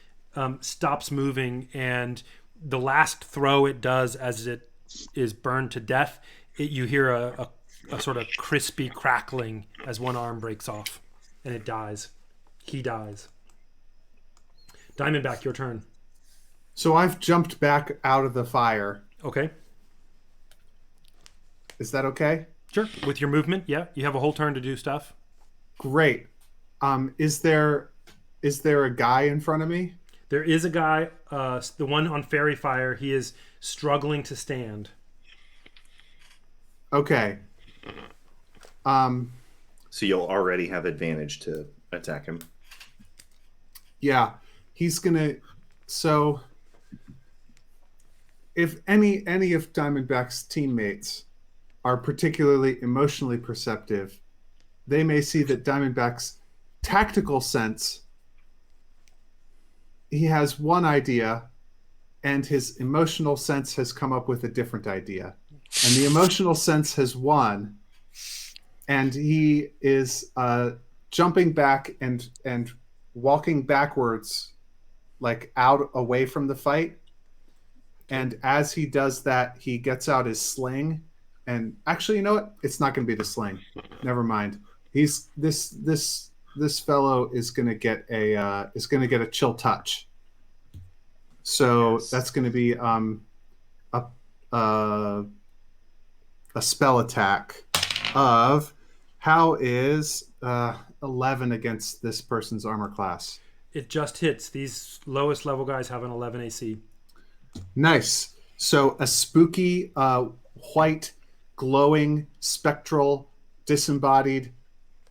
stops moving, and the last throw it does as it is burned to death, you hear a sort of crispy crackling as one arm breaks off, and it dies. He dies. Diamondback, your turn. So I've jumped back out of the fire. Okay. Is that okay? Sure. With your movement, yeah. You have a whole turn to do stuff. Great. Is there a guy in front of me? There is a guy, the one on Fairy Fire. He is struggling to stand. Okay. So you'll already have advantage to attack him. Yeah. He's gonna. So, if any of Diamondback's teammates are particularly emotionally perceptive, they may see that Diamondback's tactical sense, he has one idea, and his emotional sense has come up with a different idea. And the emotional sense has won, and he is jumping back and walking backwards, like out away from the fight. And as he does that, he gets out his sling. And actually, you know what? It's not going to be the sling. Never mind. He's this fellow is going to get a chill touch. So yes. That's going to be a spell attack of how is 11 against this person's armor class. It just hits. These lowest level guys have an 11 AC. Nice. So a spooky, white, glowing, spectral, disembodied,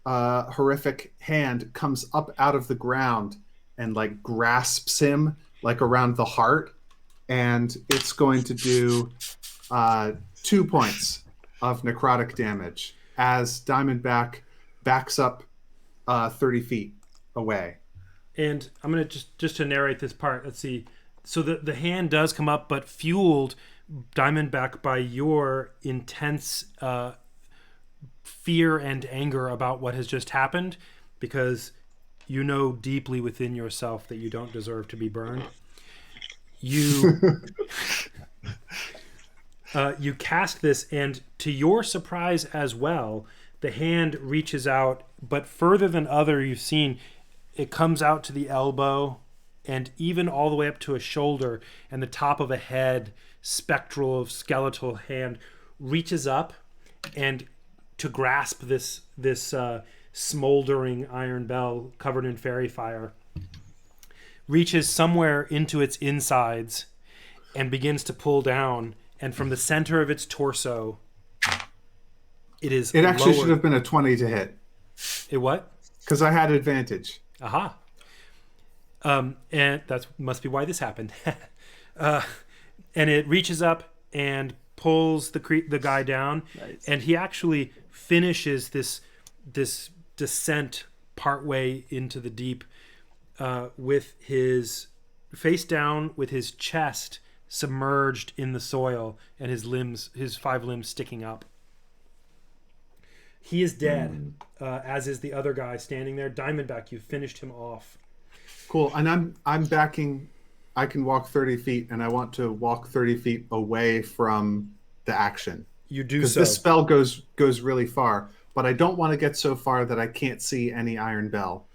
horrific hand comes up out of the ground and like grasps him like around the heart, and it's going to do 2 points of necrotic damage as Diamondback backs up 30 feet away. And I'm going to just to narrate this part. Let's see. So the hand does come up, but fueled, Diamondback, by your intense fear and anger about what has just happened, because you know deeply within yourself that you don't deserve to be burned. You you cast this, and to your surprise as well, the hand reaches out, but further than other you've seen. It comes out to the elbow and even all the way up to a shoulder, and the top of a head, spectral of skeletal hand, reaches up and to grasp this smoldering iron bell covered in fairy fire, reaches somewhere into its insides and begins to pull down, and from the center of its torso, it actually lowered. should have been a 20 to hit. It what? Because I had advantage. Aha. And that must be why this happened. And it reaches up and pulls the guy down, nice. And he actually finishes this descent partway into the deep with his face down, with his chest submerged in the soil, and his 5 limbs sticking up. He is dead, as is the other guy standing there. Diamondback, you finished him off. Cool, and I'm backing. I can walk 30 feet, and I want to walk 30 feet away from the action. You do so. Because this spell goes really far, but I don't want to get so far that I can't see any iron bell.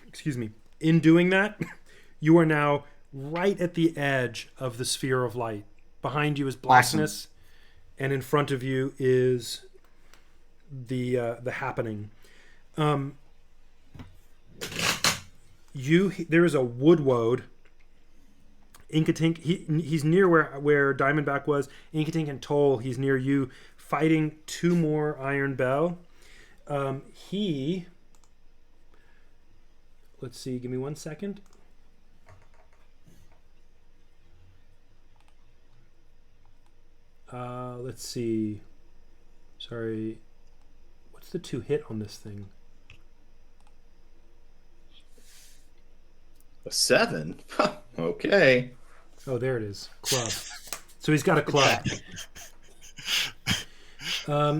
Excuse me. In doing that, you are now right at the edge of the sphere of light. Behind you is blackness, awesome. And in front of you is the happening. There is a woodwode. Inkatink, he's near where Diamondback was. Inkatink and Toll, he's near you, fighting 2 more Iron Bell. Let's see, give me 1 second. Let's see. Sorry. What's the 2 hit on this thing? A 7? Okay. Oh, there it is. Club. So he's got a club.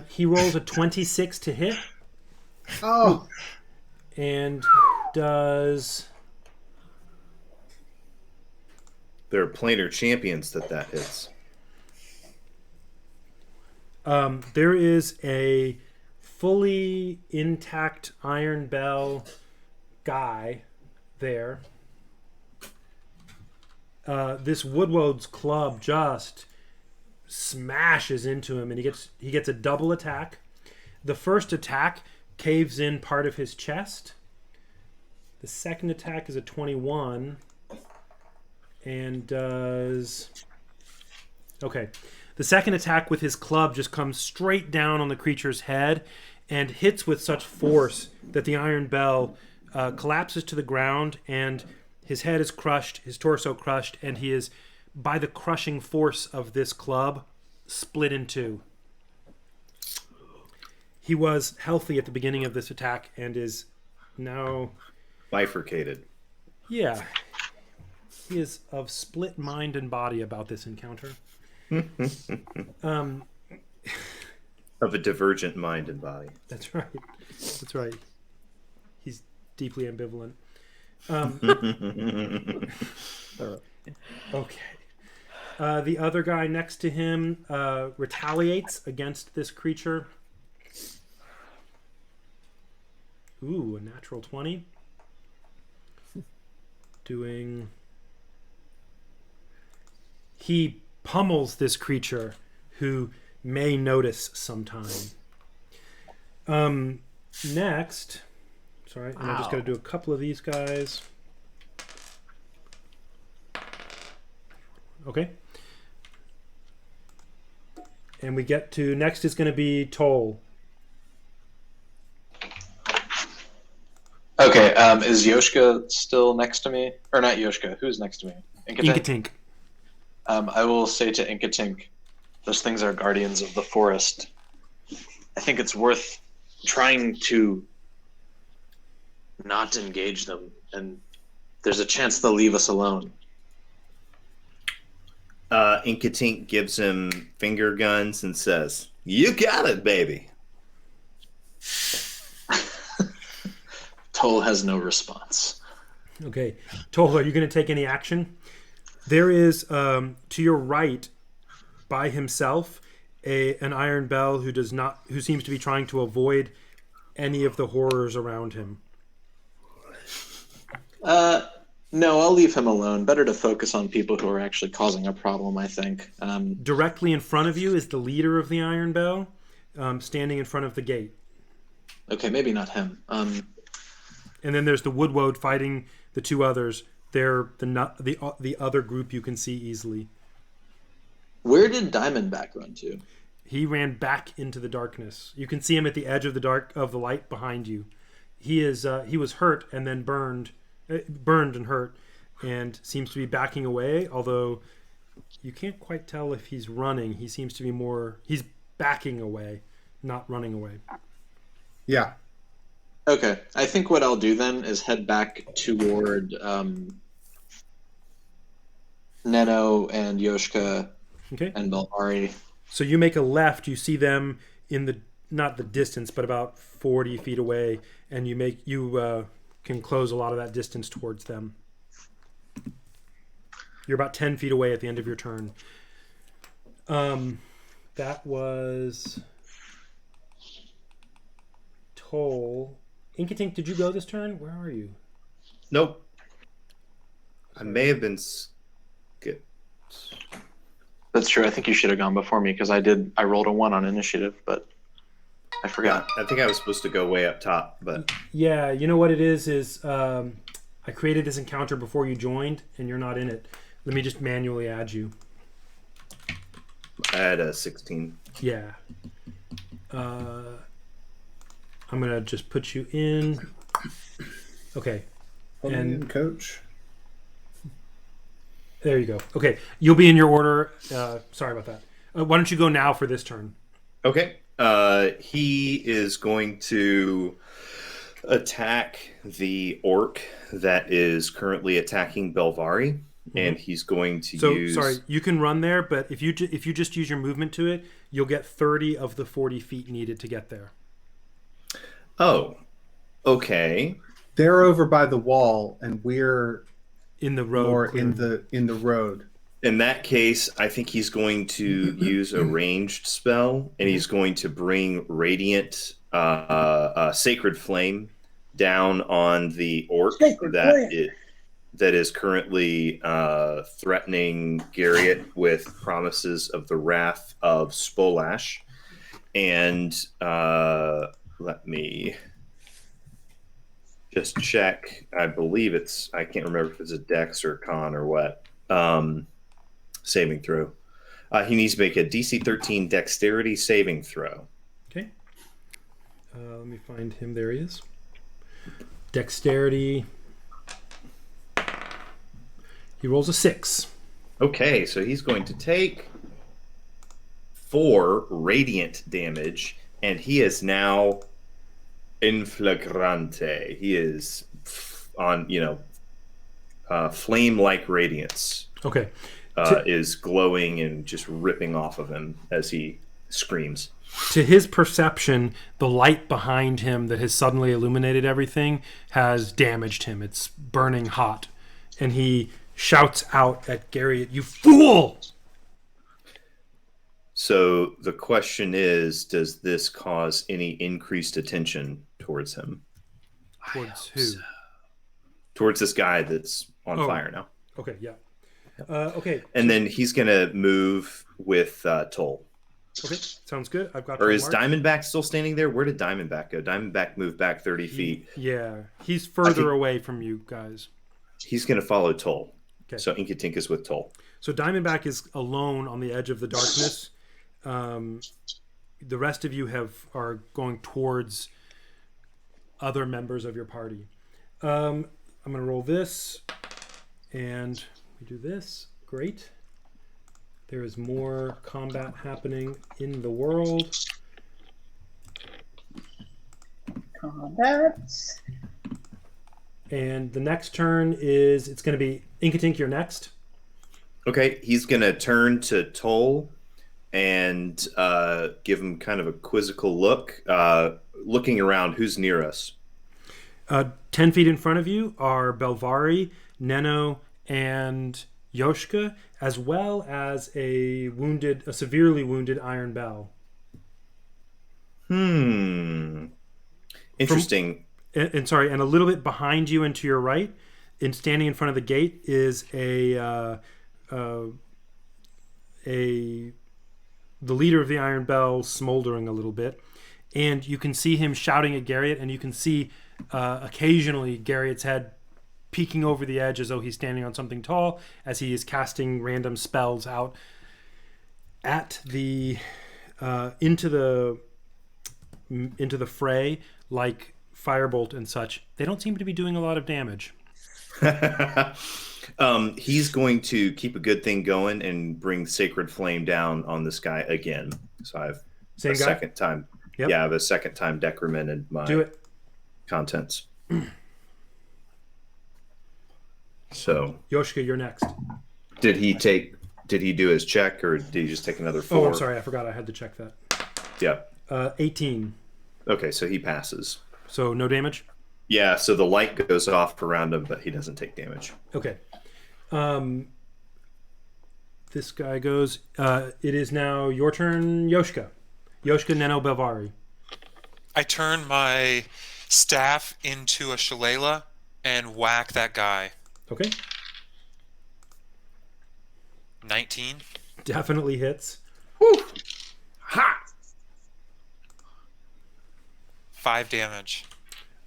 He rolls a 26 to hit. Oh. And does... There are planar champions that hits. There is a fully intact Iron Bell guy there. This Woodwode's club just smashes into him, and he gets a double attack. The first attack caves in part of his chest. The second attack is a 21 and does... Okay. The second attack with his club just comes straight down on the creature's head and hits with such force that the Iron Bell collapses to the ground, and his head is crushed, his torso crushed, and he is, by the crushing force of this club, split in 2. He was healthy at the beginning of this attack and is now... bifurcated. Yeah. He is of split mind and body about this encounter. Of a divergent mind and body. That's right. That's right. He's deeply ambivalent. Okay. The other guy next to him retaliates against this creature. Ooh, a natural 20. He pummels this creature who may notice sometime. Next, sorry, and I just got to do a couple of these guys. Okay. And we get to, next is going to be Toll. Okay, is Yoshka still next to me? Or not Yoshka, who's next to me? Inkatink. I will say to Inkatink, those things are guardians of the forest. I think it's worth trying to not engage them, and there's a chance they'll leave us alone. Inkatink gives him finger guns and says, "You got it, baby." Toll has no response. Okay. Toll, are you going to take any action? There is, to your right, by himself, an Iron Bell who seems to be trying to avoid any of the horrors around him. No, I'll leave him alone. Better to focus on people who are actually causing a problem, I think. Directly in front of you is the leader of the Iron Bell, standing in front of the gate. Okay, maybe not him. And then there's the Woodwode fighting the two others. They're the other group you can see easily. Where did Diamondback run to? He ran back into the darkness. You can see him at the edge of the light behind you. He was hurt and then burned and hurt, and seems to be backing away. Although you can't quite tell if he's running. He seems to be he's backing away, not running away. Yeah. Okay, I think what I'll do then is head back toward Neno and Yoshka and Belvari. So you make a left. You see them in not the distance, but about 40 feet away, and you can close a lot of that distance towards them. You're about 10 feet away at the end of your turn. That was Toll. Inkatink, did you go this turn? Where are you? Nope. I may have been skipped. That's true. I think you should have gone before me because I rolled a 1 on initiative, but I forgot. I think I was supposed to go way up top, but yeah, you know what it is I created this encounter before you joined, and you're not in it. Let me just manually add you. I had a 16. Yeah. I'm gonna just put you in. Okay. And coach. There you go. Okay, you'll be in your order. Sorry about that. Why don't you go now for this turn? Okay. He is going to attack the orc that is currently attacking Belvari, and he's going to use. Sorry, you can run there, but if you just use your movement to it, you'll get 30 of the 40 feet needed to get there. Oh, okay. They're over by the wall, and we're in the road. Or in the road. In that case, I think he's going to use a ranged spell, and he's going to bring Radiant Sacred Flame down on the orc that is currently threatening Garriott with promises of the wrath of Spolash. And let me just check. I believe I can't remember if it's a dex or a con or what. Saving throw. He needs to make a DC 13 dexterity saving throw. Okay. Let me find him. There he is. Dexterity. He rolls a 6. Okay, so he's going to take 4 radiant damage, and he is now in flagrante. He is on, flame-like radiance. Okay. Is glowing and just ripping off of him as he screams. To his perception, the light behind him that has suddenly illuminated everything has damaged him. It's burning hot. And he shouts out at Garriott, "You fool!" So the question is, does this cause any increased attention towards him? Towards who? So. Towards this guy that's on fire now. Okay, yeah. Okay. And then he's going to move with Toll. Okay, sounds good. I've got. Or is Diamondback still standing there? Where did Diamondback go? Diamondback moved back 30 feet. Yeah, he's further away from you guys. He's going to follow Toll. Okay. So Inkatink is with Toll. So Diamondback is alone on the edge of the darkness. The rest of you are going towards other members of your party. I'm going to roll this, and we do this. Great. There is more combat happening in the world. Combat. And the next turn it's going to be Inkatink, you're next. Okay, he's going to turn to Toll and give him kind of a quizzical look, looking around who's near us. 10 feet in front of you are Belvari, Neno, and Yoshka, as well as a severely wounded Iron Bell. Interesting. And a little bit behind you and to your right standing in front of the gate is the leader of the Iron Bell, smoldering a little bit, and you can see him shouting at Garriott, and you can see occasionally Garriott's head peeking over the edge as though he's standing on something tall as he is casting random spells out at the into the fray, like Firebolt and such. They don't seem to be doing a lot of damage. He's going to keep a good thing going and bring Sacred Flame down on this guy again. So I have Same a guy? second time. Yep. Yeah, I have a second time decremented my Do it. contents. So Yoshika, you're next. did he do his check, or did he just take another 4? Oh, I'm sorry. I forgot I had to check that. Yeah. 18. Okay, so he passes. So no damage? Yeah, so the light goes off around him, but he doesn't take damage. Okay. This guy goes. It is now your turn, Yoshika. Yoshika Neno Belvari. I turn my staff into a shillelagh and whack that guy. Okay. 19. Definitely hits. Woo! Ha! 5 damage.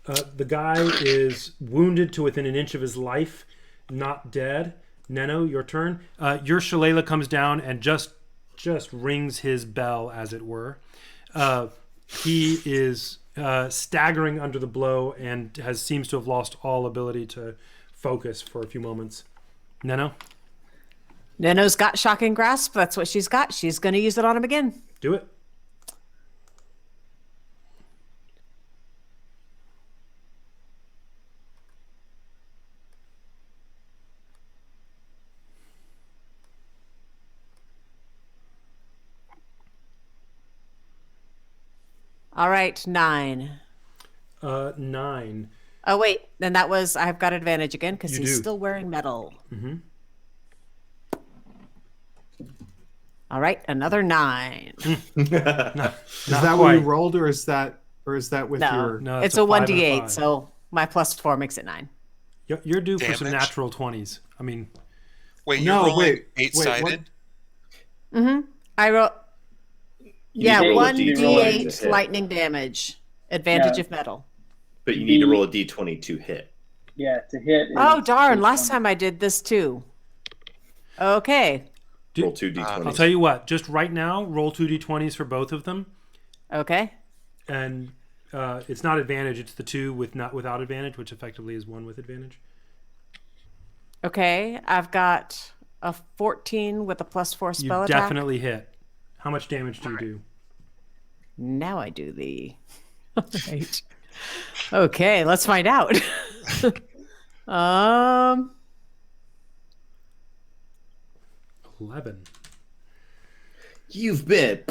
The guy is wounded to within an inch of his life, not dead. Neno, your turn. Your shillelagh comes down and just rings his bell, as it were. He is staggering under the blow and seems to have lost all ability to focus for a few moments. Neno? Neno's got Shocking Grasp. That's what she's got. She's going to use it on him again. Do it. All right, 9. 9. Oh, wait. Then that was... I've got advantage again because You he's do. still wearing metal. Mm-hmm. All right, another 9. Is that what quite. you rolled, or is that with No, your? No, it's it's a a 5 and a 1d8, 5. so my +4 makes it 9. You're due for some Damage? natural 20s. I mean, Wait, you're No, rolling wait, 8-sided? Mm-hmm. I roll... Yeah, need to roll a 1d8 D20 to hit. lightning damage. Advantage Yeah. of metal. But you need to roll a d20 to hit. Yeah, to hit. Oh, is darn. Last 20. time I did this too. Okay. Roll 2 d20s. I'll tell you what. Just right now, roll 2 d20s for both of them, Okay. and it's not advantage. It's the 2 without advantage, which effectively is 1 with advantage. Okay. I've got a 14 with a +4 spell You attack. definitely hit. How much damage do you do? Now I do the... Right. Okay, let's find out. 11. You've been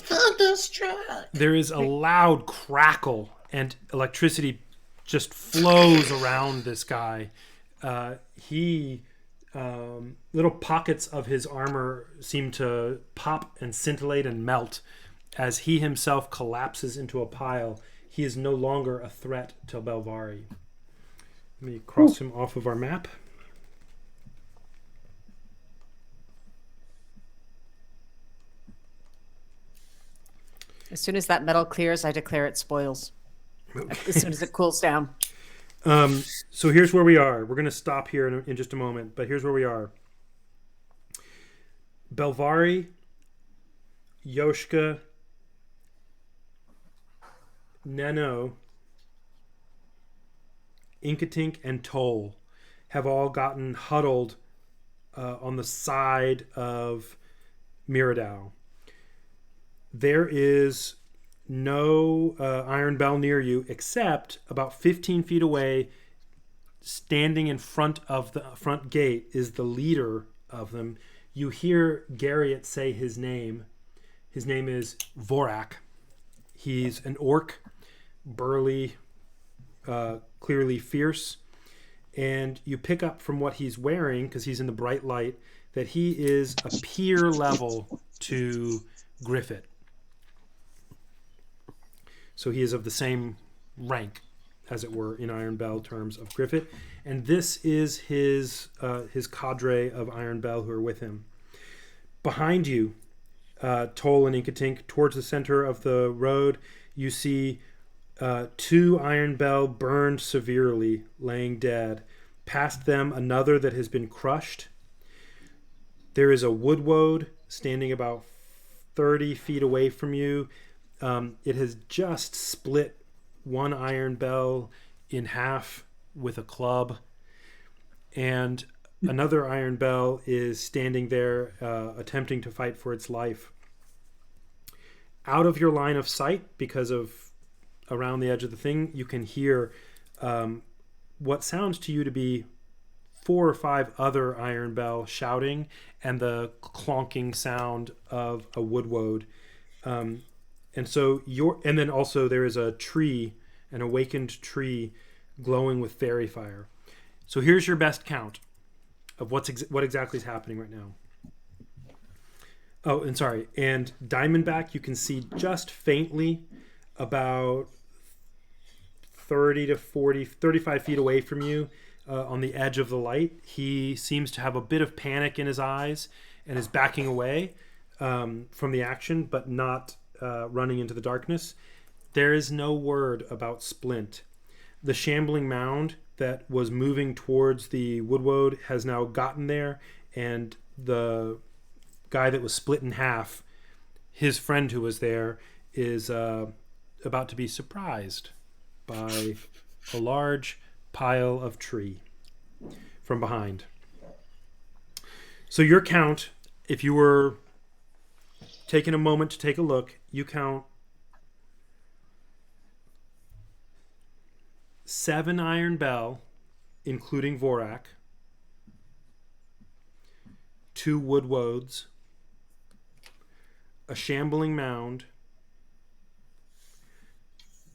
thunderstruck. There is a loud crackle, and electricity just flows around this guy. Little pockets of his armor seem to pop and scintillate and melt as he himself collapses into a pile. He is no longer a threat to Belvari. Let me cross him off of our map. As soon as that metal clears, I declare it spoils. As soon as it cools down. So here's where we are. We're going to stop here in just a moment, but here's where we are. Belvari, Yoshka, Neno, Inkatink, and Toll have all gotten huddled on the side of Miradau. There is no Iron Bell near you, except about 15 feet away, standing in front of the front gate, is the leader of them. You hear Garriott say his name. His name is Vorak. He's an orc, burly, clearly fierce. And you pick up from what he's wearing, because he's in the bright light, that he is a peer level to Griffith. So he is of the same rank as it were, in Iron Bell terms of Griffith. And this is his cadre of Iron Bell who are with him. Behind you, Toll and Inkatink, towards the center of the road, you see 2 Iron Bell burned severely, laying dead. Past them, another that has been crushed. There is a woodwode standing about 30 feet away from you. It has just split one Iron Bell in half with a club. And another Iron Bell is standing there attempting to fight for its life. Out of your line of sight, because of around the edge of the thing, you can hear what sounds to you to be 4 or 5 other Iron Bell shouting and the clonking sound of a woodwode. And then also there is a tree, an awakened tree glowing with fairy fire. So here's your best count of what exactly is happening right now. Oh, and sorry. And Diamondback, you can see just faintly about 30 to 40, 35 feet away from you on the edge of the light. He seems to have a bit of panic in his eyes and is backing away from the action, but not running into the darkness. There is no word about Splint. The shambling mound that was moving towards the woodwode has now gotten there, and the guy that was split in half, his friend who was there, is about to be surprised by a large pile of tree from behind. So your count, if you were taking a moment to take a look, you count 7 Iron Bell, including Vorak, 2 woodwodes, a shambling mound,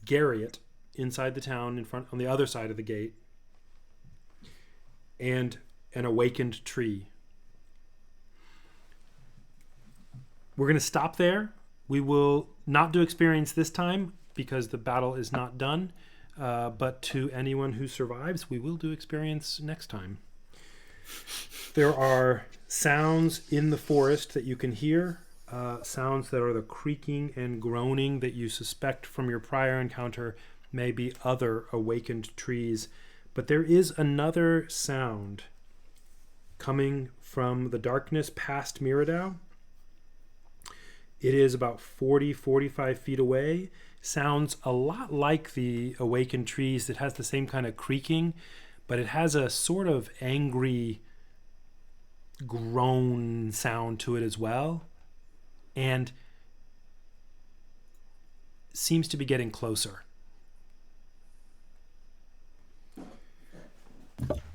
Garriott inside the town in front on the other side of the gate, and an awakened tree. We're going to stop there. We will not do experience this time because the battle is not done. But to anyone who survives, we will do experience next time. There are sounds in the forest that you can hear, sounds that are the creaking and groaning that you suspect from your prior encounter may be other awakened trees. But there is another sound coming from the darkness past Miradau. It is about 40, 45 feet away. Sounds a lot like the awakened trees. It has the same kind of creaking, but it has a sort of angry groan sound to it as well, and seems to be getting closer.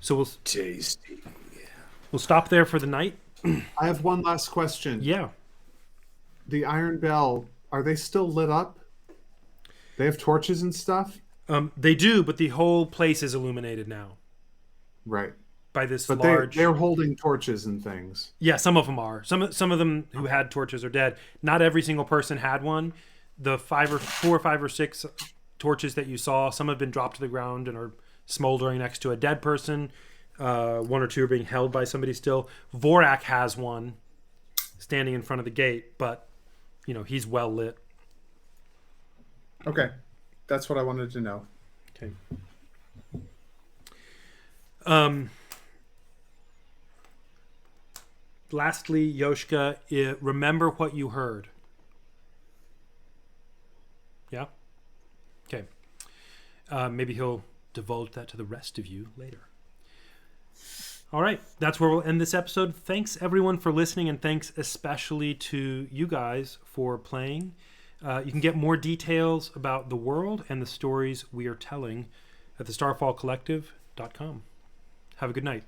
So we'll stop there for the night. I have one last question. Yeah. The Iron Bell, are they still lit up? They have torches and stuff? They do, but the whole place is illuminated now. Right. By this but large... they're holding torches and things. Yeah, some of them are. Some of them who had torches are dead. Not every single person had one. The 4 or 5 or 6 torches that you saw, some have been dropped to the ground and are smoldering next to a dead person. 1 or 2 are being held by somebody still. Vorak has one standing in front of the gate, but he's well lit. Okay. That's what I wanted to know. Okay. Lastly, Yoshka, remember what you heard. Yeah? Okay. Maybe he'll divulge that to the rest of you later. All right. That's where we'll end this episode. Thanks, everyone, for listening, and thanks especially to you guys for playing. You can get more details about the world and the stories we are telling at the starfallcollective.com. Have a good night.